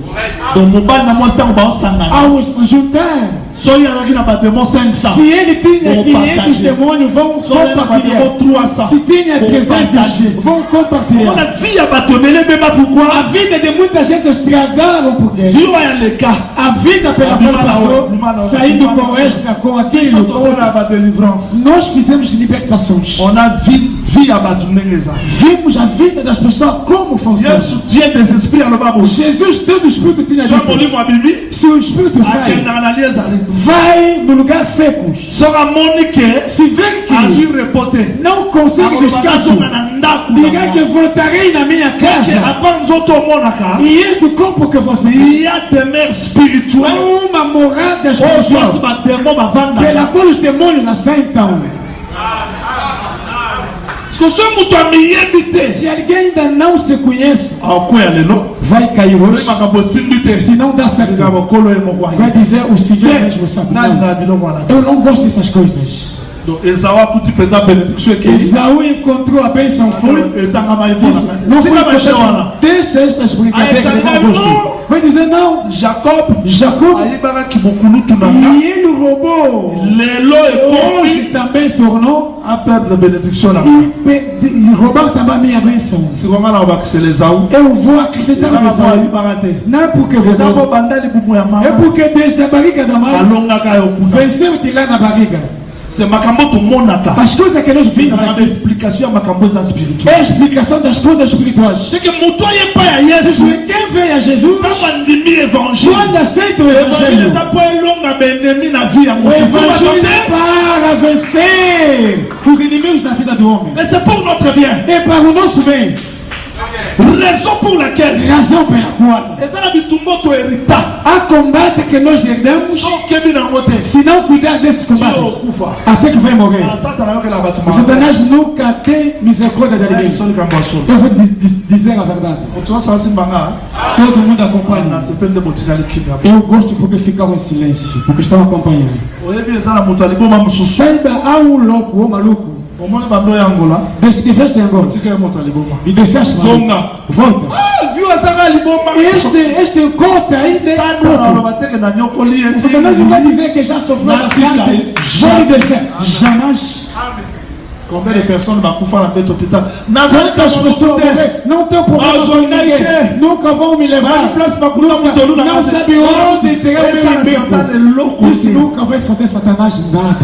donc mobali na mwasi ntango baosangana ao se juntar, soki azalaki na badémon 500 se ele tinha Vou 500 partager. demônios, vão soki azali na compartilhar. badémon 300 Se tinha Vou 300, partager. vão compartilhar. omona vi ya bato ebele ebeba pourkui A vida de muita gente estragaram porque vi oyo ya leka a vida pela qual passou, saindo com esta, com biso aquilo. tosala ya badelivrance Nós fizemos libertações. on a vi ya bato ndenge eza Vimos a vida das pessoas como funciona. yesu dieu des esprits aloba bo Jesus, todo o Espírito tinha so dito. molimo abibi Se o Espírito sai, akendaka na lie ezali vai no lugar secos. soki amoni ke Se vê azwi que repo te não consegue descanso, akolobakazonga na ndako diga que voltarei na minha casa. apa nzoto omonaka E este corpo que você tem il y a des mères spirituelles é uma morada oyo sorti espiritual bademo bavandaka pela qual os demônios assentam. parceke so moto amiyebi te Se alguém ainda não se conhece, akoya lelo vai cair hoje. oyi makambo osimbi te Se não dá certo, likambo okolo ye moko vai aye dizer o Senhor mesmo sabe. nani Não, na biloko wana eu não gosto dessas coisas. donc ezawu akuti mpenza bénédiction ekei Esaú encontrou a bênção, foi. etangama ye Disse, mpona não foi tika bashe wana deixa essas brincadeiras, Ah, eu não gosto. Vai dizer não. jacob Jacob, ayibakaki bokulutu na nga e ele roubou. lelo Hoje ekomi também se tornou aperdre bénédiction na nga e roubar também a minha bênção. sikonga na kobakisela ezawu Eu vou acrescentar eza a mpo bênção. ayibaka te Não é porque eza mpo roubou. banda libumu ya É mama porque desde a barriga da mãe alongaka yo kuna venceu de lá na barriga. c'est makambo tomonaka As coisas que nós vimos ezalaka aqui explication ya makambo eza é spirituel a explicação das coisas espirituais. seke moto aye pa ya yesu Quem vem a Jesus, ntango andimi évangile quando aceita o évangile Evangelho, eza mpo elonga baennemi na vie ya o moto Evangelho é para vencer os inimigos da vida do homem. mais c'est pour notre bien É para o nosso bem. raison pour laquelle Razão pela qual eza na bitumba toherita há combate que nós herdamos. so okebi nango te Se não cuidar desse tio combate, okufa até que vai morrer. na satana yokela bato O Satanás nunca tem misericórdia de ninguém. so likambo ya solo Eu vou dizer a verdade. moto nyonso asimbanga Todo mundo acompanha. na sepe nde botikali kimia Eu gosto porque ficam em silêncio, porque estão acompanhando. oyebi eza na moto aliboma mosusu Saiba, há um louco ou maluco, omoni bando ya ngola desde que veste agora, tika ye moto aliboma e desce zonga volta. vio azanga aliboma Este conta ainda é satana louco. aloba teke na nyokoli ye O Satanás não vai dizer que já sofreu bastante. Vou lhe deixar. Jamais. combien de personnes bakufa na mbeto teta nazali Quantas pessoas morrer? Não tem problema com ninguém. Nunca vão me levar. place bakuta mutolu na Não sabe onde entregar o meu satana emprego. eloko Isso te nunca vai fazer Satanás nada.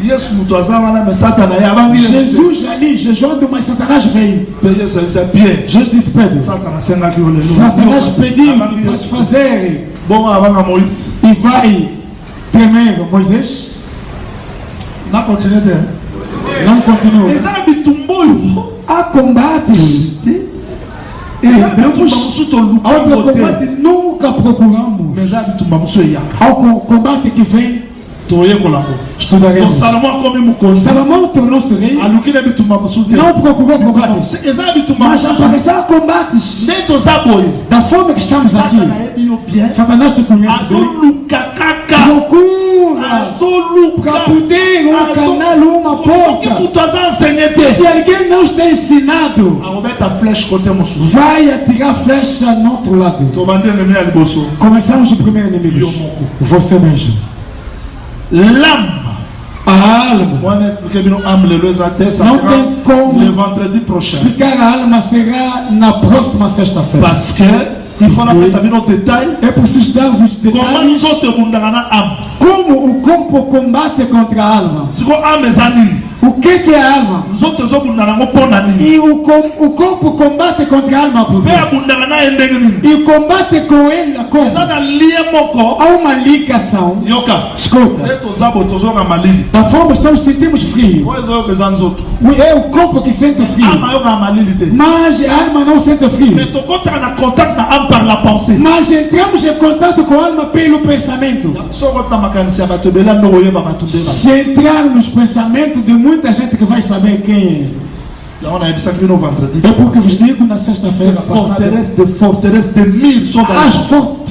yesu moto aza wana me satana ye abangi Jesus ali jejuando, mas Satanás veio. mpe yesu ayebisa bien Jesus disse Pedro, satana asengaki yo lelo Satanás pediu Abangi para Yesu. fazer bongo abanga moïse e vai tremer Moisés. na continue te Não continua. eza na bitumba oyo Há combates. eza na bitumba Herdamos. mosusu Há outro tolukango combate te nunca procuramos. me eza na bitumba mosusu eyaka Há o combate que vem Donc Salomon comme Moukosi. Salomon tournou sur lui. Alukile bituma musude. Não procurou combater. Eza bituma. Mas apareceu combates. Neto zaboyo. Da forma que estamos aqui. Satanás te conhece bem. Azuluka kaka. Procura. Azuluka. Para poder canal, uma porta. Se alguém não está ensinado, vai atirar flecha no outro lado. Começamos o primeiro inimigo. Você mesmo. L'âme. A alma. Não tem como le vendredi prochain. Explicar a alma será na próxima sexta-feira. Parce que il faut appeler ça en détail. É preciso dar-vos detalhes. Como o corpo combate contra a alma. O que é a alma? E o corpo combate contra a alma por quê? E combate com ele como? Há uma ligação. Escuta. Da forma que nós sentimos frio. É o corpo que sente frio. Mas a alma não sente frio. Mas entramos em contato com a alma pelo pensamento. Se entrar nos pensamentos de muita gente que vai saber quem é. É porque vos digo na sexta-feira fortalezas de mil são as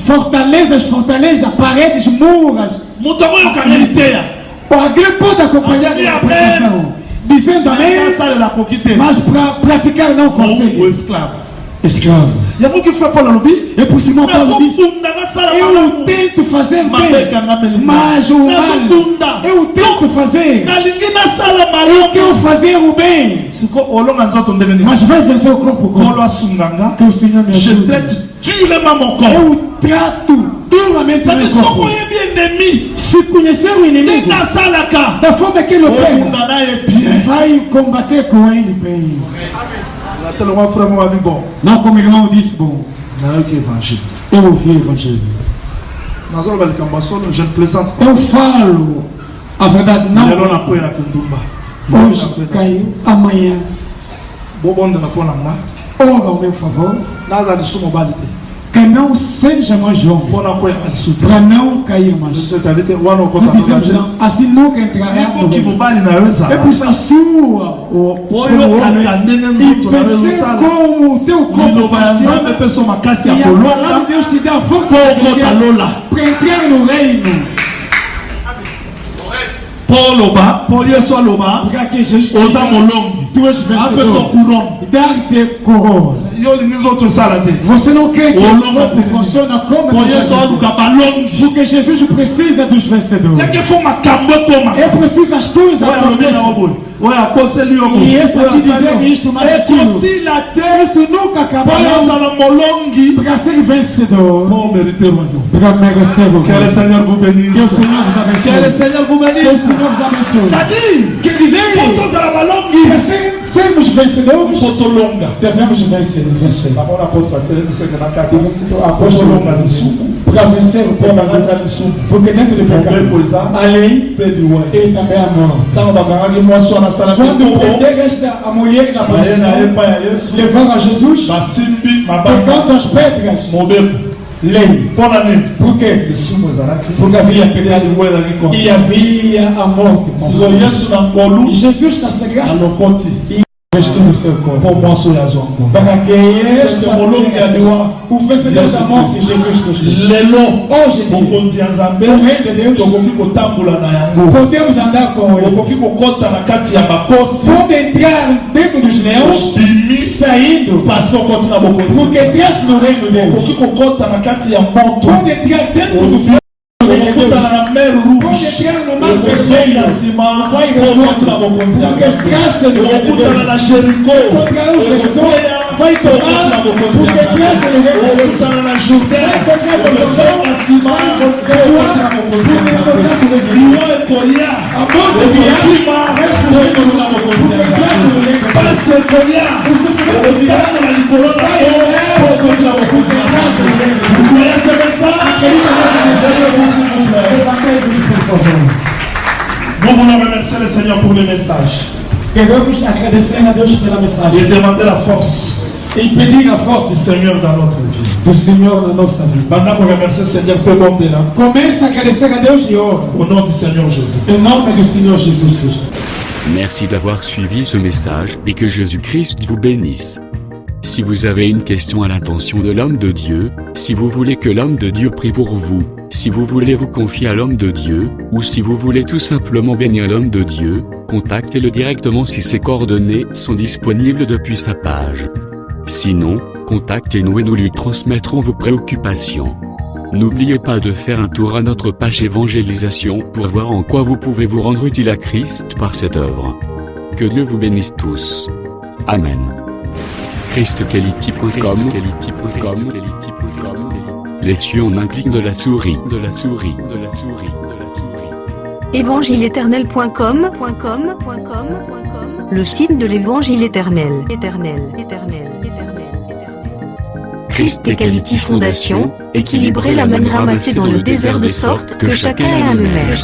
fortalezas, paredes, muras. Alguém pode acompanhar a interpretação dizendo amém, mas para praticar não consegue. O escravo. É por Simão Paulo disse: eu tento fazer bem, mas o mal eu tento fazer. Eu quero fazer o bem, mas vai vencer o corpo. Que o Senhor me ajude. Je traite durement mon corps. Eu trato duramente meu corpo. Se conhecer o inimigo da forma que ele opera, vai combater com ele bem. Não como o irmão disse, bom, eu ouvi o evangelho. Eu falo a verdade, não. Hoje caiu, amanhã ora ao meu favor, que não seja mais longo, para não cair mais. Não dizemos não, assim nunca entrará. É por isso a sua e vencer como o teu corpo funciona. E a palavra de Deus te dá força para entrar no reino. Pour Yesu aloba, oza molongi, dar-te coroa. Você não quer que o corpo funcione como porque Jesus precisa dos vencedores. É preciso as tuas acontecerem. E esse aqui dizer isto, mas aquilo. Isso nunca acabará. Para ser vencedor, para merecer o que o Senhor vos bénisse. Que o Senhor vos abençoe. Que o Senhor vos bénisse. Que o Senhor vos abençoe. Quer dizer, para sermos vencedores, devemos vencer. Para vencer o pecado, porque dentro do pecado, além, ele também é a morte. Quando prender a mulher na parede, levaram a Jesus, pegando as pedras, lei. Por quê? Porque havia pecado e havia a morte. E Jesus está sagrado e investiu no seu corpo. Para que este o vencedor da morte, Jesus Cristo. Hoje, o Rei de Deus, podemos andar com ele. Pode entrar dentro dos leões, saindo, porque entraste no reino de Deus. Pode entrar dentro do filho. Pode entrar no mar vermelho, vai porque entraste no reino de Deus. Contra o Jericó, vai tomar, porque entraste no reino de Deus. Vai contra o Jordão, porque entraste no reino de Deus. A morte virá, vai fugir porque entraste no reino de Deus. O sofrimento virá, vai olhar, porque entraste no reino de Nous voulons remercier le Seigneur pour le message. Queremos agradecer a Deus pela mensagem. Et demander la force Et il peut dire la force du Seigneur dans notre vie. du Seigneur dans notre vie. Maintenant, on remercie le Seigneur pour bon là. Começa a agradecer a Deus de honra. Au nom du Seigneur Jésus. Em nome do Senhor Jesus Cristo. Merci d'avoir suivi ce message et que Jésus-Christ vous bénisse. Si vous avez une question à l'intention de l'homme de Dieu, si vous voulez que l'homme de Dieu prie pour vous, si vous voulez vous confier à l'homme de Dieu, ou si vous voulez tout simplement bénir l'homme de Dieu, contactez-le directement si ses coordonnées sont disponibles depuis sa page. Sinon, contactez-nous et nous lui transmettrons vos préoccupations. N'oubliez pas de faire un tour à notre page évangélisation pour voir en quoi vous pouvez vous rendre utile à Christ par cette œuvre. Que Dieu vous bénisse tous. Amen. ChristQuality.com. Les cieux en un clic de la souris. Évangile-éternel.com, le site de l'évangile éternel. Christ Equality Fondation, équilibrer la manne ramassée dans le désert de sorte que chacun ait un le maire.